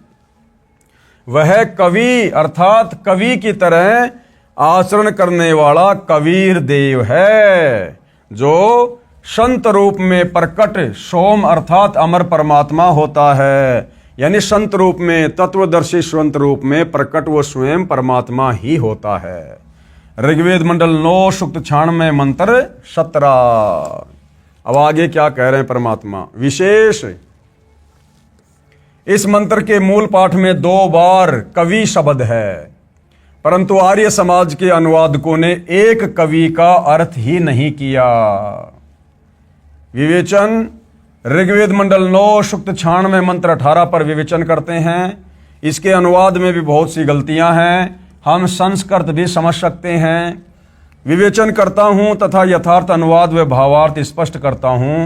वह कवि अर्थात कवि की तरह आचरण करने वाला कबीर देव है, जो संत रूप में प्रकट सोम अर्थात अमर परमात्मा होता है। यानी संत रूप में, तत्वदर्शी संत रूप में प्रकट वो स्वयं परमात्मा ही होता है। ऋग्वेद मंडल 9 सूक्त 96 मंत्र 17। अब आगे क्या कह रहे हैं परमात्मा विशेष। इस मंत्र के मूल पाठ में 2 बार कवि शब्द है, परंतु आर्य समाज के अनुवादकों ने एक कवि का अर्थ ही नहीं किया। विवेचन ऋग्वेद मंडल 9 सूक्त 96 मंत्र 18 पर विवेचन करते हैं। इसके अनुवाद में भी बहुत सी गलतियां हैं, हम संस्कृत भी समझ सकते हैं। विवेचन करता हूं तथा यथार्थ अनुवाद व भावार्थ स्पष्ट करता हूं।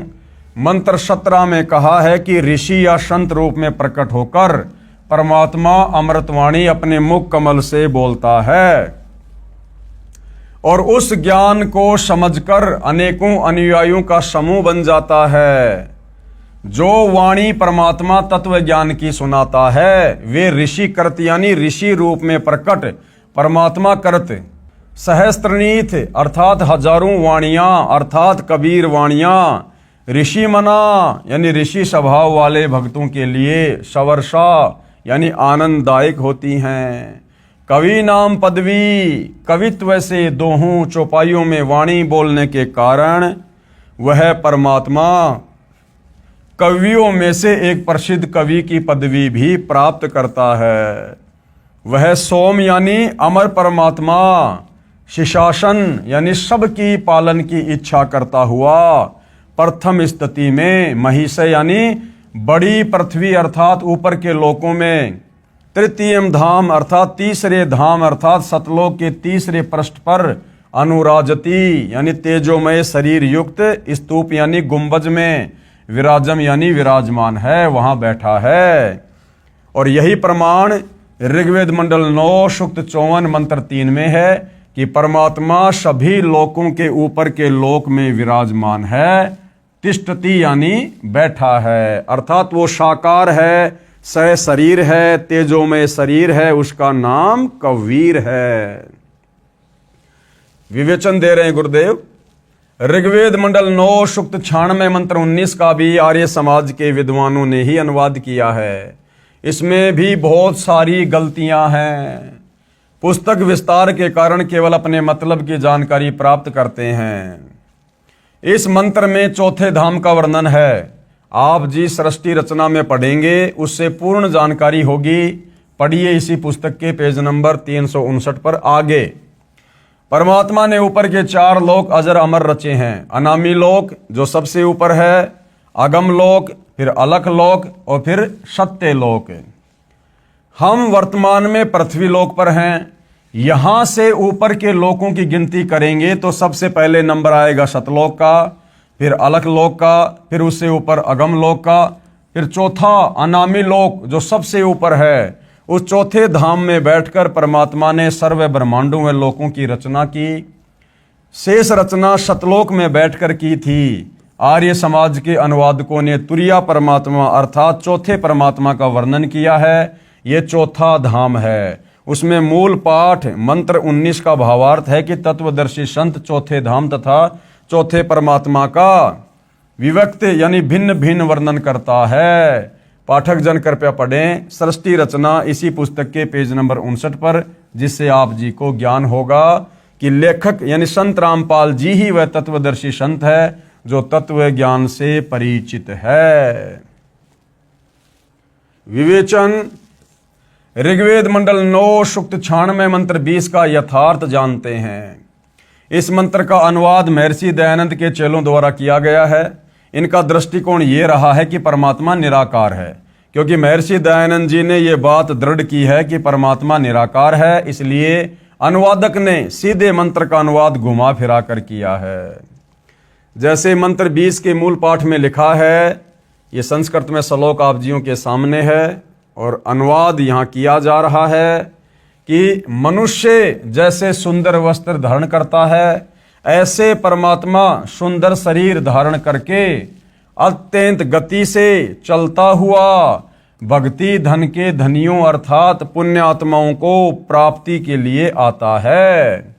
मंत्र 17 में कहा है कि ऋषि या संत रूप में प्रकट होकर परमात्मा अमृतवाणी अपने मुख कमल से बोलता है और उस ज्ञान को समझकर अनेकों अनुयायियों का समूह बन जाता है। जो वाणी परमात्मा तत्व ज्ञान की सुनाता है वे ऋषि करत यानी ऋषि रूप में प्रकट परमात्मा करत सहस्त्रनीथ अर्थात हजारों वाणियां अर्थात कबीर वाणियां ऋषि मना यानी ऋषि स्वभाव वाले भक्तों के लिए सवर्षा यानी आनंददायक होती हैं। कवि नाम पदवी कवित्व से दोहों चौपाइयों में वाणी बोलने के कारण वह परमात्मा कवियों में से एक प्रसिद्ध कवि की पदवी भी प्राप्त करता है। वह सोम यानी अमर परमात्मा शिशासन यानी सबकी पालन की इच्छा करता हुआ प्रथम स्थिति में महिष यानी बड़ी पृथ्वी अर्थात ऊपर के लोकों में, तृतीयम धाम अर्थात तीसरे धाम अर्थात सतलोक के तीसरे पृष्ठ पर अनुराजती यानी तेजोमय शरीर युक्त स्तूप यानी गुंबज में विराजम यानी विराजमान है, वहां बैठा है। और यही प्रमाण ऋग्वेद मंडल 9 सूक्त 54 मंत्र 3 में है कि परमात्मा सभी लोकों के ऊपर के लोक में विराजमान है। तिष्ठति यानी बैठा है, अर्थात वो साकार है, सह शरीर है, तेजोमय शरीर है, उसका नाम कबीर है। विवेचन दे रहे हैं गुरुदेव। ऋग्वेद मंडल 9 सूक्त 96 मंत्र 19 का भी आर्य समाज के विद्वानों ने ही अनुवाद किया है। इसमें भी बहुत सारी गलतियां हैं। पुस्तक विस्तार के कारण केवल अपने मतलब की जानकारी प्राप्त करते हैं। इस मंत्र में चौथे धाम का वर्णन है। आप जी सृष्टि रचना में पढ़ेंगे, उससे पूर्ण जानकारी होगी। पढ़िए इसी पुस्तक के पेज नंबर 359 पर। आगे परमात्मा ने ऊपर के 4 लोक अजर अमर रचे हैं। अनामी लोक जो सबसे ऊपर है, अगम लोक, फिर अलख लोक और फिर सत्य लोक। हम वर्तमान में पृथ्वी लोक पर हैं। यहां से ऊपर के लोकों की गिनती करेंगे तो सबसे पहले नंबर आएगा सतलोक का, फिर अलख लोक का, फिर उससे ऊपर अगम लोक का, फिर चौथा अनामी लोक जो सबसे ऊपर है। उस चौथे धाम में बैठकर परमात्मा ने सर्व ब्रह्मांडों व लोकों की रचना की। शेष रचना सतलोक में बैठकर की थी। आर्य समाज के अनुवादकों ने तुरिया परमात्मा अर्थात चौथे परमात्मा का वर्णन किया है। ये चौथा धाम है। उसमें मूल पाठ मंत्र 19 का भावार्थ है कि तत्वदर्शी संत चौथे धाम तथा चौथे परमात्मा का विभक्त यानी भिन्न भिन्न वर्णन करता है। पाठक जन कृपया पढ़ें सृष्टि रचना इसी पुस्तक के पेज नंबर 59 पर, जिससे आप जी को ज्ञान होगा कि लेखक यानी संत रामपाल जी ही वह तत्वदर्शी संत है जो तत्व ज्ञान से परिचित है। विवेचन ऋग्वेद मंडल 9 सूक्त 96 मंत्र 20 का यथार्थ जानते हैं। इस मंत्र का अनुवाद महर्षि दयानंद के चेलों द्वारा किया गया है। इनका दृष्टिकोण ये रहा है कि परमात्मा निराकार है, क्योंकि महर्षि दयानंद जी ने यह बात दृढ़ की है कि परमात्मा निराकार है, इसलिए अनुवादक ने सीधे मंत्र का अनुवाद घुमा फिरा कर किया है। जैसे मंत्र 20 के मूल पाठ में लिखा है, ये संस्कृत में श्लोक आप जियों के सामने है और अनुवाद यहाँ किया जा रहा है कि मनुष्य जैसे सुंदर वस्त्र धारण करता है, ऐसे परमात्मा सुंदर शरीर धारण करके अत्यंत गति से चलता हुआ भक्ति धन के धनियों अर्थात पुण्य आत्माओं को प्राप्ति के लिए आता है।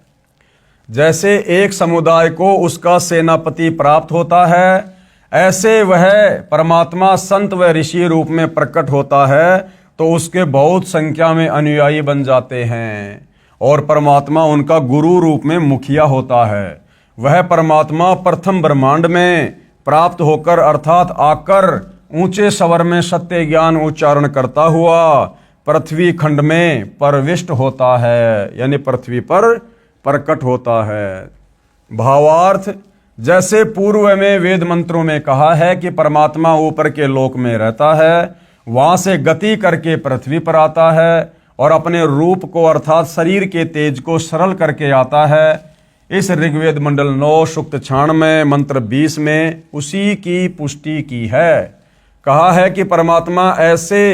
जैसे एक समुदाय को उसका सेनापति प्राप्त होता है, ऐसे वह परमात्मा संत व ऋषि रूप में प्रकट होता है तो उसके बहुत संख्या में अनुयायी बन जाते हैं और परमात्मा उनका गुरु रूप में मुखिया होता है। वह परमात्मा प्रथम ब्रह्मांड में प्राप्त होकर अर्थात आकर ऊंचे स्वर में सत्य ज्ञान उच्चारण करता हुआ पृथ्वी खंड में प्रविष्ट होता है, यानी पृथ्वी पर प्रकट होता है। भावार्थ, जैसे पूर्व में वेद मंत्रों में कहा है कि परमात्मा ऊपर के लोक में रहता है, वहां से गति करके पृथ्वी पर आता है और अपने रूप को अर्थात शरीर के तेज को सरल करके आता है। इस ऋग्वेद मंडल 9 सूक्त 96 मंत्र 20 में उसी की पुष्टि की है। कहा है कि परमात्मा ऐसे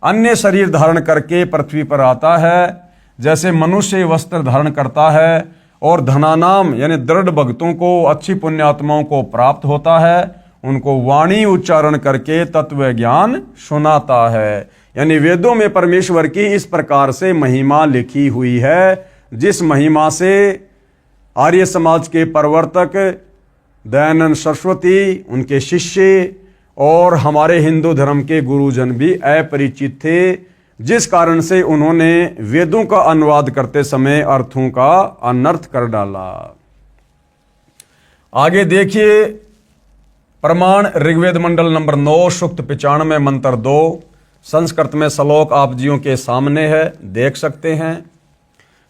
अन्य शरीर धारण करके पृथ्वी पर आता है जैसे मनुष्य वस्त्र धारण करता है और धनानाम यानी दृढ़ भक्तों को, अच्छी पुण्यात्माओं को प्राप्त होता है, उनको वाणी उच्चारण करके तत्व ज्ञान सुनाता है। यानी वेदों में परमेश्वर की इस प्रकार से महिमा लिखी हुई है, जिस महिमा से आर्य समाज के प्रवर्तक दयानंद सरस्वती, उनके शिष्य और हमारे हिंदू धर्म के गुरुजन भी अपरिचित थे, जिस कारण से उन्होंने वेदों का अनुवाद करते समय अर्थों का अनर्थ कर डाला। आगे देखिए प्रमाण ऋग्वेद मंडल नंबर 9 सूक्त 95 मंत्र 2 संस्कृत में श्लोक आप जियों के सामने है, देख सकते हैं।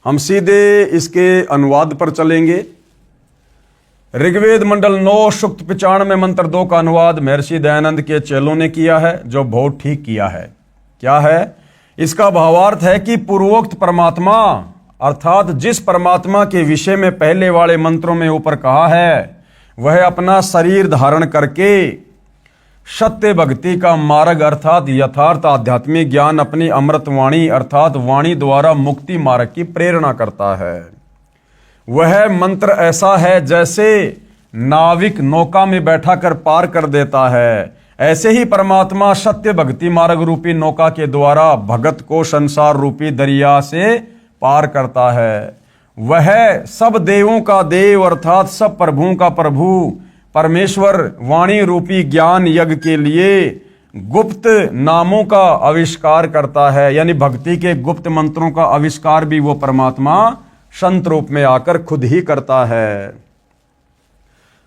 हम सीधे इसके अनुवाद पर चलेंगे। ऋग्वेद मंडल 9 सूक्त 95 मंत्र 2 का अनुवाद महर्षि दयानंद के चेलों ने किया है, जो बहुत ठीक किया है। क्या है इसका भावार्थ? है कि पूर्वोक्त परमात्मा अर्थात जिस परमात्मा के विषय में पहले वाले मंत्रों में ऊपर कहा है, वह अपना शरीर धारण करके सत्य भक्ति का मार्ग अर्थात यथार्थ आध्यात्मिक ज्ञान अपनी अमृत वाणी अर्थात वाणी द्वारा मुक्ति मार्ग की प्रेरणा करता है। वह मंत्र ऐसा है जैसे नाविक नौका में बैठाकर पार कर देता है, ऐसे ही परमात्मा सत्य भक्ति मार्ग रूपी नौका के द्वारा भगत को संसार रूपी दरिया से पार करता है। वह सब देवों का देव अर्थात सब प्रभुओं का प्रभु परमेश्वर वाणी रूपी ज्ञान यज्ञ के लिए गुप्त नामों का आविष्कार करता है, यानी भक्ति के गुप्त मंत्रों का आविष्कार भी वो परमात्मा संत रूप में आकर खुद ही करता है।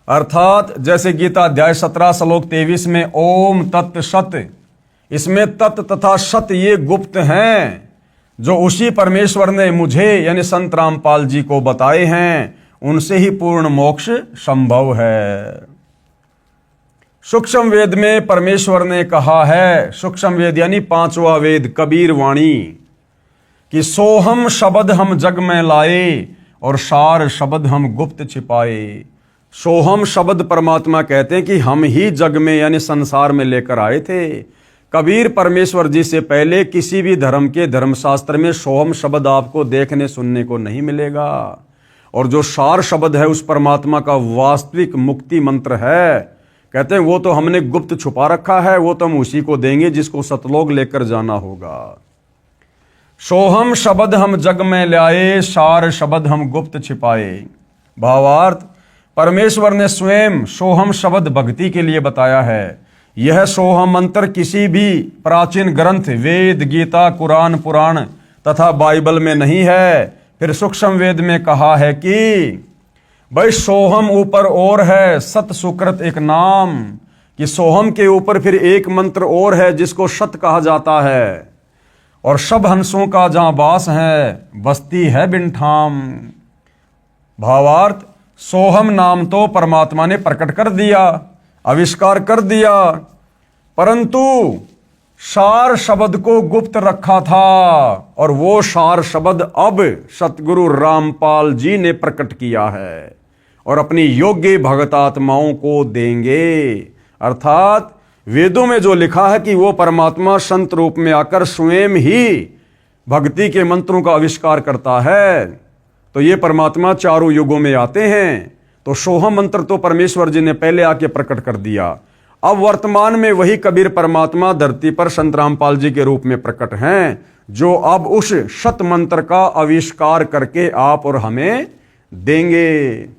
अर्थात जैसे गीता अध्याय 17 श्लोक 23 में ओम तत् सत, इसमें तत् तथा सत ये गुप्त हैं जो उसी परमेश्वर ने मुझे यानी संत रामपाल जी को बताए हैं, उनसे ही पूर्ण मोक्ष संभव है। सूक्ष्म वेद में परमेश्वर ने कहा है, सूक्ष्म वेद यानी 5वां वेद कबीर वाणी, कि सोहम शब्द हम जग में लाए और सार शब्द हम गुप्त छिपाए। सोहम शब्द परमात्मा कहते हैं कि हम ही जग में यानी संसार में लेकर आए थे। कबीर परमेश्वर जी से पहले किसी भी धर्म के धर्मशास्त्र में सोहम शब्द आपको देखने सुनने को नहीं मिलेगा। और जो सार शब्द है उस परमात्मा का वास्तविक मुक्ति मंत्र है, कहते हैं वो तो हमने गुप्त छुपा रखा है, वो तो हम उसी को देंगे जिसको सतलोक लेकर जाना होगा। सोहम शब्द हम जग में लाए, सार शब्द हम गुप्त छिपाए। भावार्थ, परमेश्वर ने स्वयं सोहम शब्द भक्ति के लिए बताया है। यह सोहम मंत्र किसी भी प्राचीन ग्रंथ वेद, गीता, कुरान, पुराण तथा बाइबल में नहीं है। फिर सूक्ष्म वेद में कहा है कि भाई सोहम ऊपर और है, सत सुकृत एक नाम, कि सोहम के ऊपर फिर एक मंत्र और है जिसको सत कहा जाता है। और सब हंसों का जहां बास है, बस्ती है बिन ठाम। भावार्थ, सोहम नाम तो परमात्मा ने प्रकट कर दिया, आविष्कार कर दिया, परंतु सार शब्द को गुप्त रखा था, और वो सार शब्द अब सतगुरु रामपाल जी ने प्रकट किया है और अपनी योग्य भगतात्माओं को देंगे। अर्थात वेदों में जो लिखा है कि वो परमात्मा संत रूप में आकर स्वयं ही भक्ति के मंत्रों का आविष्कार करता है, तो ये परमात्मा चारों युगों में आते हैं। तो सोहम मंत्र तो परमेश्वर जी ने पहले आके प्रकट कर दिया। अब वर्तमान में वही कबीर परमात्मा धरती पर संत रामपाल जी के रूप में प्रकट हैं, जो अब उस शत मंत्र का आविष्कार करके आप और हमें देंगे।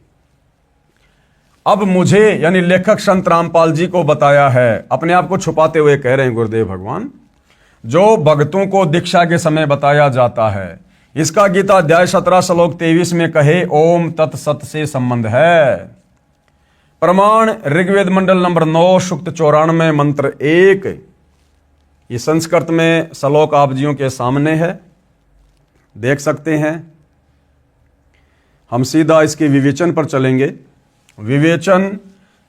अब मुझे यानी लेखक संत रामपाल जी को बताया है, अपने आप को छुपाते हुए कह रहे हैं गुरुदेव भगवान, जो भक्तों को दीक्षा के समय बताया जाता है, इसका गीता अध्याय 17 श्लोक 23 में कहे ओम तत्सत से संबंध है। प्रमाण ऋग्वेद मंडल नंबर 9 सूक्त 94 मंत्र 1। ये संस्कृत में श्लोक आप जियों के सामने है, देख सकते हैं। हम सीधा इसके विवेचन पर चलेंगे। विवेचन,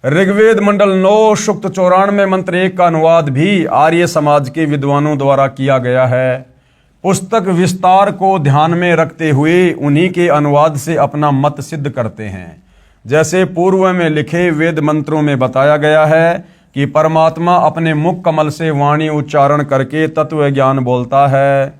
ऋग्वेद मंडल 9 सूक्त 94 मंत्र 1 का अनुवाद भी आर्य समाज के विद्वानों द्वारा किया गया है। पुस्तक विस्तार को ध्यान में रखते हुए उन्हीं के अनुवाद से अपना मत सिद्ध करते हैं। जैसे पूर्व में लिखे वेद मंत्रों में बताया गया है कि परमात्मा अपने मुख कमल से वाणी उच्चारण करके तत्व ज्ञान बोलता है।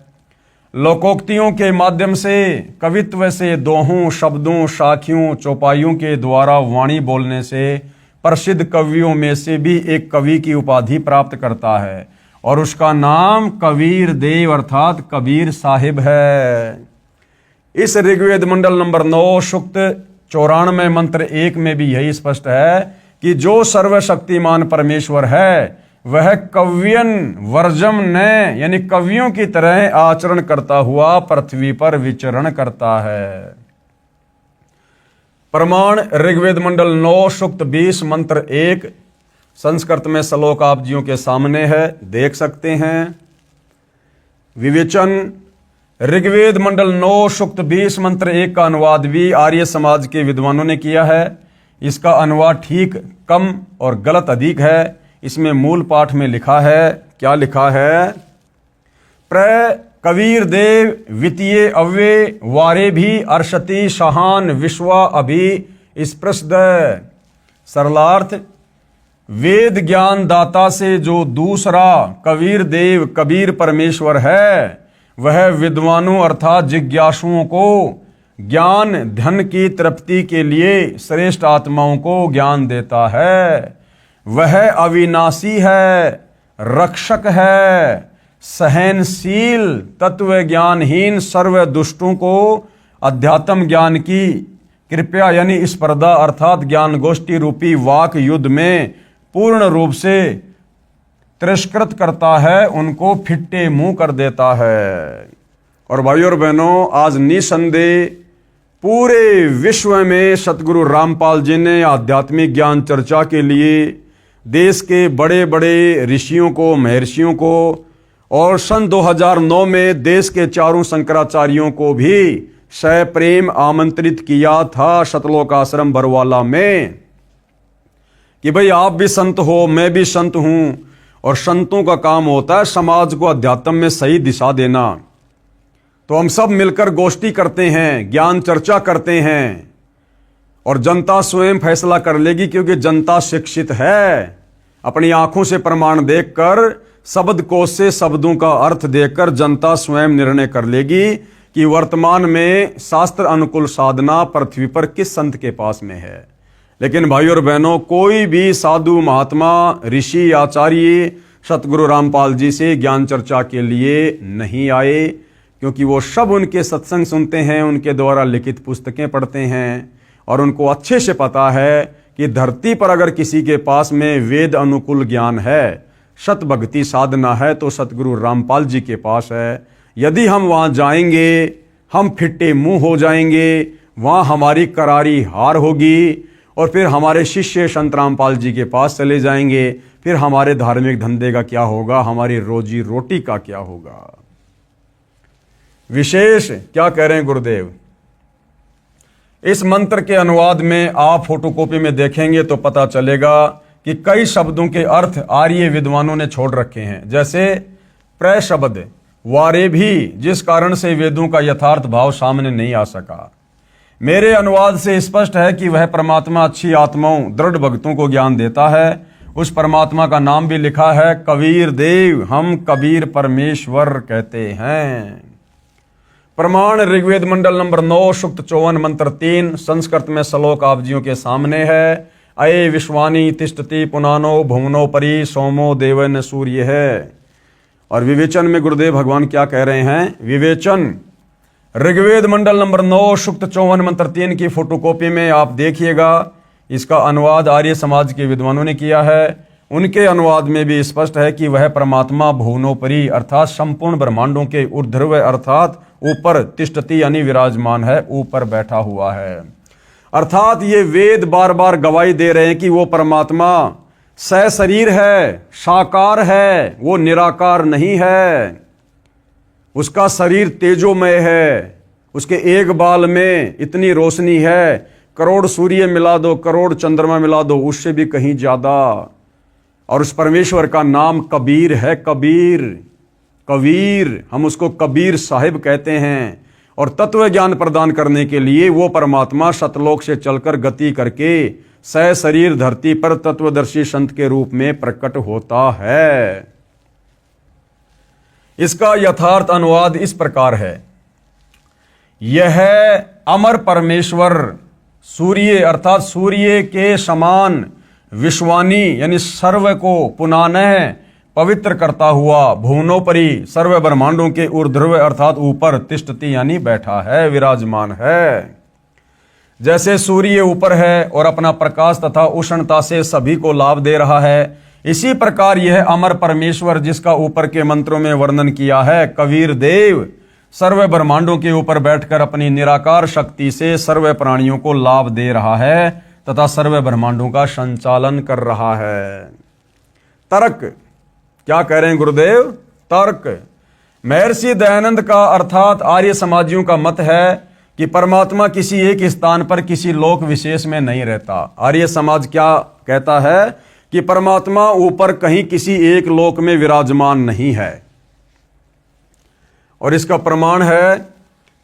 लोकोक्तियों के माध्यम से, कवित्व से, दोहों, शब्दों, साखियों, चौपाइयों के द्वारा वाणी बोलने से प्रसिद्ध कवियों में से भी एक कवि की उपाधि प्राप्त करता है, और उसका नाम कबीर देव अर्थात कबीर साहिब है। इस ऋग्वेद मंडल नंबर 9 सूक्त 94 मंत्र 1 में भी यही स्पष्ट है कि जो सर्वशक्तिमान परमेश्वर है वह कव्यन वर्जम ने यानी कवियों की तरह आचरण करता हुआ पृथ्वी पर विचरण करता है। प्रमाण ऋग्वेद मंडल 9 सूक्त 20 मंत्र 1। संस्कृत में श्लोक आप जियों के सामने है, देख सकते हैं। विवेचन, ऋग्वेद मंडल 9 सूक्त 20 मंत्र 1 का अनुवाद भी आर्य समाज के विद्वानों ने किया है। इसका अनुवाद ठीक कम और गलत अधिक है। इसमें मूल पाठ में लिखा है, क्या लिखा है? प्र कबीर देव वित्तीय अव्य वारे भी अर्षति सहान विश्वा अभि स्पृशद। सरलार्थ, वेद ज्ञान दाता से जो दूसरा कबीर देव कबीर परमेश्वर है, वह विद्वानों अर्थात जिज्ञासुओं को ज्ञान धन की तृप्ति के लिए श्रेष्ठ आत्माओं को ज्ञान देता है। वह अविनाशी है, रक्षक है, सहनशील, तत्व ज्ञानहीन सर्व दुष्टों को अध्यात्म ज्ञान की कृपया यानी स्पर्धा अर्थात ज्ञान गोष्ठी रूपी वाक युद्ध में पूर्ण रूप से तिरस्कृत करता है, उनको फिट्टे मुंह कर देता है। और भाइयों और बहनों, आज निसंदेह पूरे विश्व में सतगुरु रामपाल जी ने आध्यात्मिक ज्ञान चर्चा के लिए देश के बड़े बड़े ऋषियों को, महर्षियों को, और सन 2009 में देश के चारों शंकराचार्यों को भी सप्रेम आमंत्रित किया था सतलोक आश्रम बरवाला में कि भाई आप भी संत हो, मैं भी संत हूं, और संतों का काम होता है समाज को अध्यात्म में सही दिशा देना। तो हम सब मिलकर गोष्ठी करते हैं, ज्ञान चर्चा करते हैं, और जनता स्वयं फैसला कर लेगी, क्योंकि जनता शिक्षित है। अपनी आंखों से प्रमाण देखकर, शब्द कोश से शब्दों का अर्थ देखकर जनता स्वयं निर्णय कर लेगी कि वर्तमान में शास्त्र अनुकूल साधना पृथ्वी पर किस संत के पास में है। लेकिन भाइयों और बहनों, कोई भी साधु महात्मा ऋषि आचार्य सतगुरु रामपाल जी से ज्ञान चर्चा के लिए नहीं आए, क्योंकि वो सब उनके सत्संग सुनते हैं, उनके द्वारा लिखित पुस्तकें पढ़ते हैं, और उनको अच्छे से पता है कि धरती पर अगर किसी के पास में वेद अनुकूल ज्ञान है, सत भक्ति साधना है, तो सतगुरु रामपाल जी के पास है। यदि हम वहां जाएंगे, हम फिट्टे मुंह हो जाएंगे, वहां हमारी करारी हार होगी, और फिर हमारे शिष्य संत रामपाल जी के पास चले जाएंगे। फिर हमारे धार्मिक धंधे का क्या होगा, हमारी रोजी रोटी का क्या होगा। विशेष क्या कह रहे हैं गुरुदेव? इस मंत्र के अनुवाद में आप फोटोकॉपी में देखेंगे तो पता चलेगा कि कई शब्दों के अर्थ आर्य विद्वानों ने छोड़ रखे हैं, जैसे प्र शब्द वारे भी, जिस कारण से वेदों का यथार्थ भाव सामने नहीं आ सका। मेरे अनुवाद से स्पष्ट है कि वह परमात्मा अच्छी आत्माओं, दृढ़ भक्तों को ज्ञान देता है। उस परमात्मा का नाम भी लिखा है कबीर देव, हम कबीर परमेश्वर कहते हैं। प्रमाण ऋग्वेद मंडल नंबर 9 सूक्त 54 मंत्र 3 संस्कृत में श्लोक आप जियों के सामने है। अये विश्वानी तिष्ठति पुनानो भुवनो परि सोमो देवन सूर्य है। और विवेचन में गुरुदेव भगवान क्या कह रहे हैं? विवेचन ऋग्वेद मंडल नंबर 9 सूक्त 54 मंत्र 3 की फोटोकॉपी में आप देखिएगा। इसका अनुवाद आर्य समाज के विद्वानों ने किया है। उनके अनुवाद में भी स्पष्ट है कि वह परमात्मा भुवनोपरि अर्थात संपूर्ण ब्रह्मांडों के ऊर्ध्व अर्थात ऊपर तिष्ठति यानी विराजमान है, ऊपर बैठा हुआ है। अर्थात ये वेद बार बार गवाही दे रहे हैं कि वो परमात्मा सशरीर है, साकार है, वो निराकार नहीं है। उसका शरीर तेजोमय है, उसके एक बाल में इतनी रोशनी है, करोड़ सूर्य मिला दो, करोड़ चंद्रमा मिला दो, उससे भी कहीं ज्यादा। और उस परमेश्वर का नाम कबीर है। कबीर, कबीर, हम उसको कबीर साहिब कहते हैं। और तत्व ज्ञान प्रदान करने के लिए वो परमात्मा सतलोक से चलकर गति करके सशरीर धरती पर तत्वदर्शी संत के रूप में प्रकट होता है। इसका यथार्थ अनुवाद इस प्रकार है। यह अमर परमेश्वर सूर्य अर्थात सूर्य के समान विश्वानी यानी सर्व को पुनः पवित्र करता हुआ भुवनोपरि सर्व ब्रह्मांडों के ऊर्ध्व अर्थात ऊपर तिष्ठति यानी बैठा है, विराजमान है। जैसे सूर्य ऊपर है और अपना प्रकाश तथा उष्णता से सभी को लाभ दे रहा है, इसी प्रकार यह अमर परमेश्वर जिसका ऊपर के मंत्रों में वर्णन किया है कबीर देव, सर्व ब्रह्मांडों के ऊपर बैठकर अपनी निराकार शक्ति से सर्व प्राणियों को लाभ दे रहा है तथा सर्व ब्रह्मांडों का संचालन कर रहा है। तर्क क्या कह रहे हैं गुरुदेव? तर्क महर्षि दयानंद का अर्थात आर्य समाजियों का मत है कि परमात्मा किसी एक स्थान पर किसी लोक विशेष में नहीं रहता। आर्य समाज क्या कहता है कि परमात्मा ऊपर कहीं किसी एक लोक में विराजमान नहीं है। और इसका प्रमाण है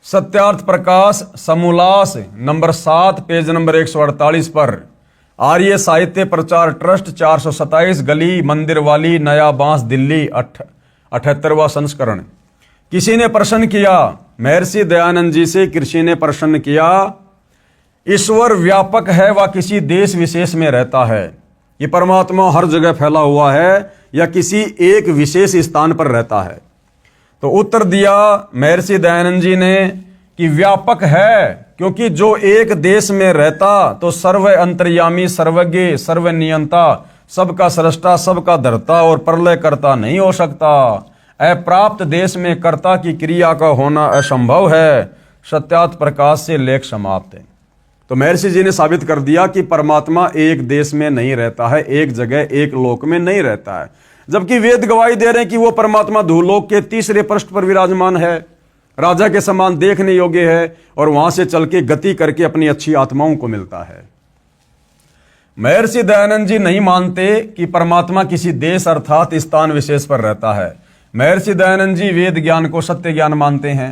Satyarth Prakash समूलास number 7 page number 148 पर आर्य साहित्य प्रचार ट्रस्ट 427 गली मंदिर वाली नया बांस दिल्ली 78वां संस्करण। किसी ने प्रश्न किया महर्षि दयानंद जी से, किसी ने प्रश्न किया ईश्वर व्यापक है व किसी देश विशेष में रहता है, ये परमात्मा हर जगह फैला हुआ है या किसी एक विशेष स्थान पर रहता है? तो उत्तर दिया महर्षि दयानंद जी ने कि व्यापक है, क्योंकि जो एक देश में रहता तो सर्व अंतर्यामी, सर्वज्ञ, सर्वनियंता, सबका सृष्टा, सबका धर्ता और प्रलय करता नहीं हो सकता। अप्राप्त देश में कर्ता की क्रिया का होना असंभव है। सत्यार्थ प्रकाश से लेख समाप्त है। तो महर्षि जी ने साबित कर दिया कि परमात्मा एक देश में नहीं रहता है, एक जगह एक लोक में नहीं रहता है, जबकि वेद गवाही दे रहे हैं कि वो परमात्मा धूलोक के तीसरे पृष्ठ पर विराजमान है, राजा के समान देखने योग्य है और वहां से चल के गति करके अपनी अच्छी आत्माओं को मिलता है। महर्षि दयानंद जी नहीं मानते कि परमात्मा किसी देश अर्थात स्थान विशेष पर रहता है। महर्षि दयानंद जी वेद ज्ञान को सत्य ज्ञान मानते हैं।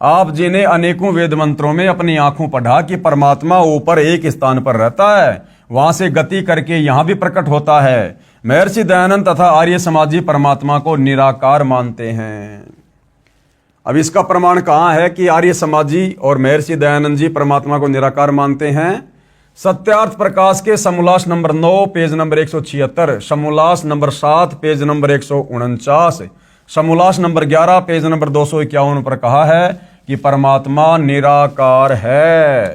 आप जी ने अनेकों वेद मंत्रों में अपनी आंखों पढ़ा कि परमात्मा ऊपर एक स्थान पर रहता है, वहां से गति करके यहां भी प्रकट होता है। महर्षि दयानंद तथा आर्य समाजी परमात्मा को निराकार मानते हैं। अब इसका प्रमाण कहां है कि आर्य समाजी और महर्षि दयानंद जी परमात्मा को निराकार मानते हैं? सत्यार्थ प्रकाश के समोल्लास नंबर 9 पेज नंबर 176, समोल्लास नंबर 7 पेज नंबर 149, समोल्लास नंबर 11 पेज नंबर 251 पर कहा है कि परमात्मा निराकार है।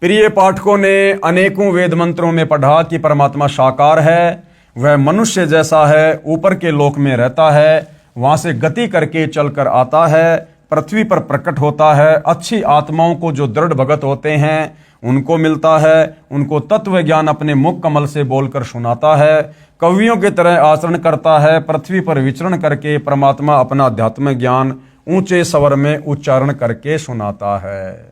प्रिय पाठकों ने अनेकों वेद मंत्रों में पढ़ा कि परमात्मा साकार है, वह मनुष्य जैसा है, ऊपर के लोक में रहता है, वहां से गति करके चलकर आता है, पृथ्वी पर प्रकट होता है, अच्छी आत्माओं को जो दृढ़ भगत होते हैं उनको मिलता है, उनको तत्व ज्ञान अपने मुख कमल से बोलकर सुनाता है, कवियों की तरह आचरण करता है, पृथ्वी पर विचरण करके परमात्मा अपना अध्यात्म ज्ञान ऊंचे स्वर में उच्चारण करके सुनाता है।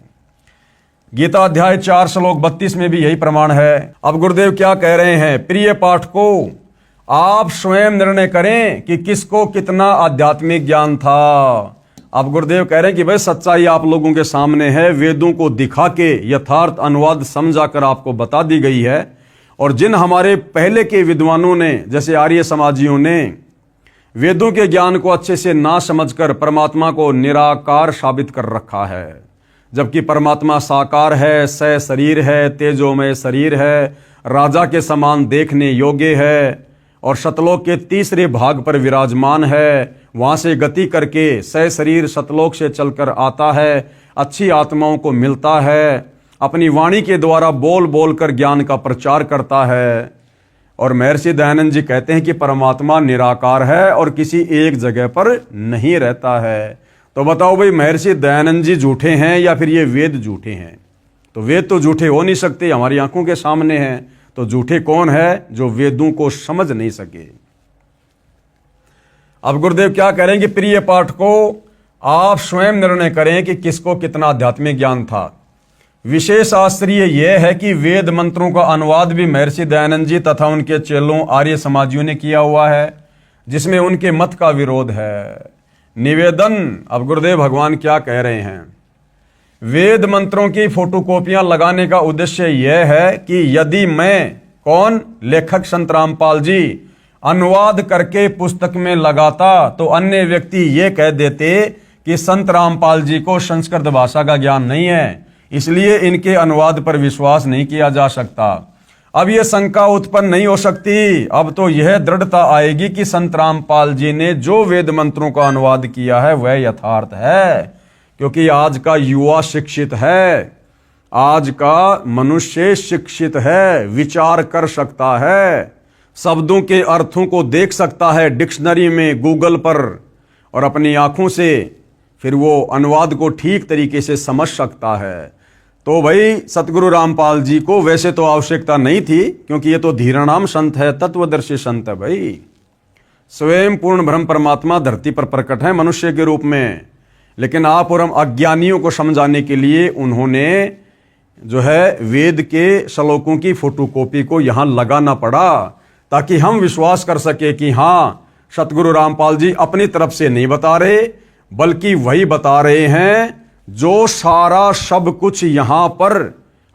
गीता अध्याय 4 श्लोक 32 में भी यही प्रमाण है। अब गुरुदेव क्या कह रहे हैं, प्रिय पाठकों, आप स्वयं निर्णय करें कि किसको कितना आध्यात्मिक ज्ञान था। अब गुरुदेव कह रहे हैं कि भाई सच्चाई आप लोगों के सामने है, वेदों को दिखा के यथार्थ अनुवाद समझाकर आपको बता दी गई है। और जिन हमारे पहले के विद्वानों ने, जैसे आर्य समाजियों ने वेदों के ज्ञान को अच्छे से ना समझकर परमात्मा को निराकार साबित कर रखा है, जबकि परमात्मा साकार है, सशरीर है, तेजोमय शरीर है, राजा के समान देखने योग्य है और सतलोक के तीसरे भाग पर विराजमान है। वहां से गति करके सशरीर सतलोक से चलकर आता है, अच्छी आत्माओं को मिलता है, अपनी वाणी के द्वारा बोल बोल कर ज्ञान का प्रचार करता है। और महर्षि दयानंद जी कहते हैं कि परमात्मा निराकार है और किसी एक जगह पर नहीं रहता है। तो बताओ भाई, महर्षि दयानंद जी झूठे हैं या फिर ये वेद झूठे हैं? तो वेद तो झूठे हो नहीं सकते, हमारी आंखों के सामने हैं। तो झूठे कौन है? जो वेदों को समझ नहीं सके। अब गुरुदेव क्या कह रहे हैं कि प्रिय पाठकों, आप स्वयं निर्णय करें कि किसको कितना आध्यात्मिक ज्ञान था। विशेष आश्चर्य यह है कि वेद मंत्रों का अनुवाद भी महर्षि दयानंद जी तथा उनके चेलों आर्य समाजियों ने किया हुआ है, जिसमें उनके मत का विरोध है। निवेदन, अब गुरुदेव भगवान क्या कह रहे हैं, वेद मंत्रों की फोटोकॉपियां लगाने का उद्देश्य यह है कि यदि मैं, कौन, लेखक संत रामपाल जी, अनुवाद करके पुस्तक में लगाता तो अन्य व्यक्ति ये कह देते कि संत रामपाल जी को संस्कृत भाषा का ज्ञान नहीं है, इसलिए इनके अनुवाद पर विश्वास नहीं किया जा सकता। अब यह शंका उत्पन्न नहीं हो सकती, अब तो यह दृढ़ता आएगी कि संत रामपाल जी ने जो वेद मंत्रों का अनुवाद किया है वह यथार्थ है, क्योंकि आज का युवा शिक्षित है, आज का मनुष्य शिक्षित है, विचार कर सकता है, शब्दों के अर्थों को देख सकता है डिक्शनरी में, गूगल पर, और अपनी आंखों से फिर वो अनुवाद को ठीक तरीके से समझ सकता है। तो भाई सतगुरु रामपाल जी को वैसे तो आवश्यकता नहीं थी, क्योंकि ये तो धीराणाम संत है, तत्वदर्शी संत है भाई। स्वयं पूर्ण ब्रह्म परमात्मा धरती पर प्रकट है मनुष्य के रूप में, लेकिन आप और हम अज्ञानियों को समझाने के लिए उन्होंने जो है वेद के श्लोकों की फोटोकॉपी को यहां लगाना पड़ा, ताकि हम विश्वास कर सके कि हाँ, सतगुरु रामपाल जी अपनी तरफ से नहीं बता रहे, बल्कि वही बता रहे हैं जो सारा सब कुछ यहां पर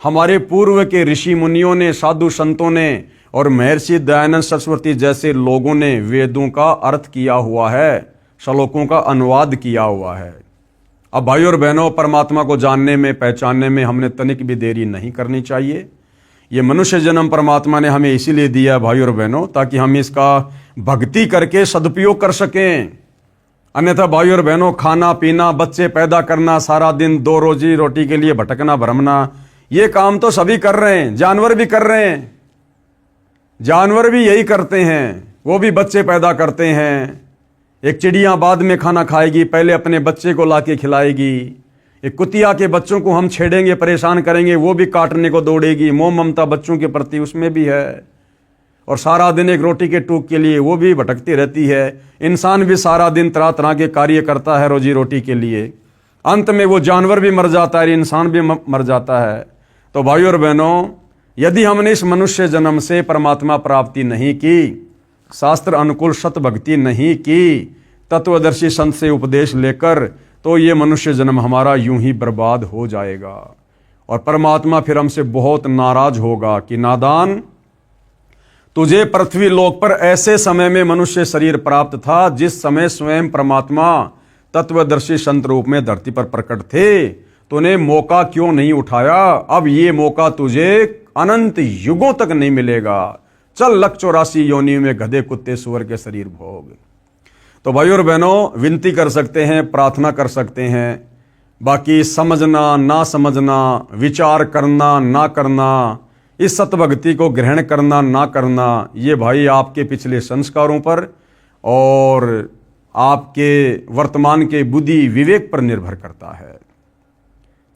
हमारे पूर्व के ऋषि मुनियों ने, साधु संतों ने और महर्षि दयानंद सरस्वती जैसे लोगों ने वेदों का अर्थ किया हुआ है, श्लोकों का अनुवाद किया हुआ है। अब भाई और बहनों, परमात्मा को जानने में, पहचानने में हमने तनिक भी देरी नहीं करनी चाहिए। ये मनुष्य जन्म परमात्मा ने हमें इसीलिए दिया भाई और बहनों, ताकि हम इसका भक्ति करके सदुपयोग कर सकें। अन्यथा भाई और बहनों, खाना पीना, बच्चे पैदा करना, सारा दिन दो रोजी रोटी के लिए भटकना भरमना, ये काम तो सभी कर रहे हैं, जानवर भी कर रहे हैं, जानवर भी यही करते हैं, वो भी बच्चे पैदा करते हैं। एक चिड़िया बाद में खाना खाएगी, पहले अपने बच्चे को लाके खिलाएगी। एक कुतिया के बच्चों को हम छेड़ेंगे, परेशान करेंगे, वो भी काटने को दौड़ेगी। मोह ममता बच्चों के प्रति उसमें भी है, और सारा दिन एक रोटी के टूक के लिए वो भी भटकती रहती है। इंसान भी सारा दिन तरह तरह के कार्य करता है रोजी रोटी के लिए, अंत में वो जानवर भी मर जाता है, इंसान भी मर जाता है। तो भाई और बहनों, यदि हमने इस मनुष्य जन्म से परमात्मा प्राप्ति नहीं की, शास्त्र अनुकूल सत भक्ति नहीं की, तत्वदर्शी संत से उपदेश लेकर, तो ये मनुष्य जन्म हमारा यूं ही बर्बाद हो जाएगा और परमात्मा फिर हमसे बहुत नाराज होगा कि नादान, तुझे पृथ्वी लोक पर ऐसे समय में मनुष्य शरीर प्राप्त था जिस समय स्वयं परमात्मा तत्वदर्शी संत रूप में धरती पर प्रकट थे, तूने मौका क्यों नहीं उठाया? अब ये मौका तुझे अनंत युगों तक नहीं मिलेगा। चल लख 84 योनियों में गधे कुत्ते सुअर के शरीर भोग। तो भाई और बहनों, विनती कर सकते हैं, प्रार्थना कर सकते हैं, बाकी समझना ना समझना, विचार करना ना करना, इस सतभक्ति को ग्रहण करना ना करना, ये भाई आपके पिछले संस्कारों पर और आपके वर्तमान के बुद्धि विवेक पर निर्भर करता है।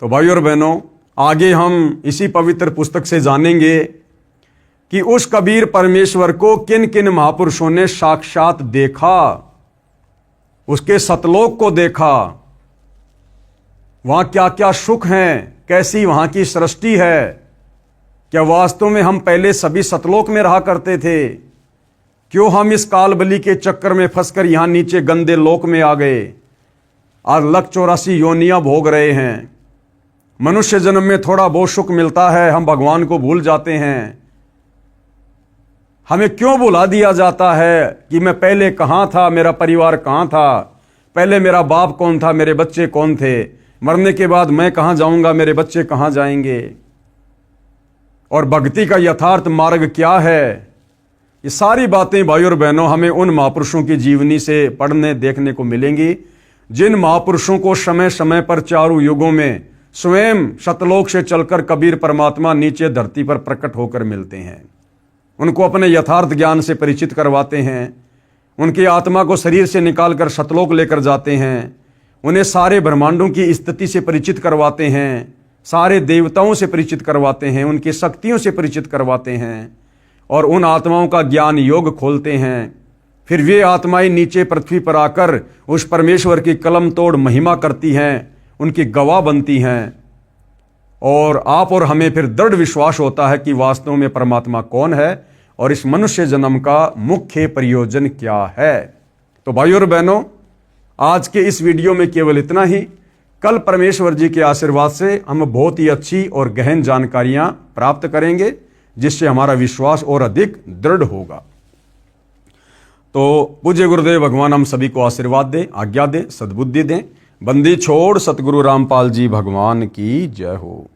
तो भाई और बहनों, आगे हम इसी पवित्र पुस्तक से जानेंगे कि उस कबीर परमेश्वर को किन किन महापुरुषों ने साक्षात देखा। उसके सतलोक को देखा, वहां क्या क्या सुख हैं, कैसी वहां की सृष्टि है। क्या वास्तव में हम पहले सभी सतलोक में रहा करते थे? क्यों हम इस कालबली के चक्कर में फंसकर यहां नीचे गंदे लोक में आ गए? आज 184 योनियां भोग रहे हैं। मनुष्य जन्म में थोड़ा बहुत सुख मिलता है, हम भगवान को भूल जाते हैं। हमें क्यों भुला दिया जाता है कि मैं पहले कहां था, मेरा परिवार कहां था, पहले मेरा बाप कौन था, मेरे बच्चे कौन थे, मरने के बाद मैं कहां जाऊंगा, मेरे बच्चे कहां जाएंगे, और भक्ति का यथार्थ मार्ग क्या है। ये सारी बातें भाई और बहनों हमें उन महापुरुषों की जीवनी से पढ़ने देखने को मिलेंगी, जिन महापुरुषों को समय समय पर चारों युगों में स्वयं सतलोक से चलकर कबीर परमात्मा नीचे धरती पर प्रकट होकर मिलते हैं। उनको अपने यथार्थ ज्ञान से परिचित करवाते हैं, उनकी आत्मा को शरीर से निकालकर सतलोक लेकर जाते हैं, उन्हें सारे ब्रह्मांडों की स्थिति से परिचित करवाते हैं, सारे देवताओं से परिचित करवाते हैं, उनकी शक्तियों से परिचित करवाते हैं, और उन आत्माओं का ज्ञान योग खोलते हैं। फिर वे आत्माएं नीचे पृथ्वी पर आकर उस परमेश्वर की कलम तोड़ महिमा करती हैं, उनकी गवाह बनती हैं, और आप और हमें फिर दृढ़ विश्वास होता है कि वास्तव में परमात्मा कौन है और इस मनुष्य जन्म का मुख्य प्रयोजन क्या है। तो भाइयों और बहनों, आज के इस वीडियो में केवल इतना ही। कल परमेश्वर जी के आशीर्वाद से हम बहुत ही अच्छी और गहन जानकारियां प्राप्त करेंगे, जिससे हमारा विश्वास और अधिक दृढ़ होगा। तो पूज्य गुरुदेव भगवान हम सभी को आशीर्वाद दें, आज्ञा दें, सद्बुद्धि दें। बंदी छोड़ सतगुरु रामपाल जी भगवान की जय हो।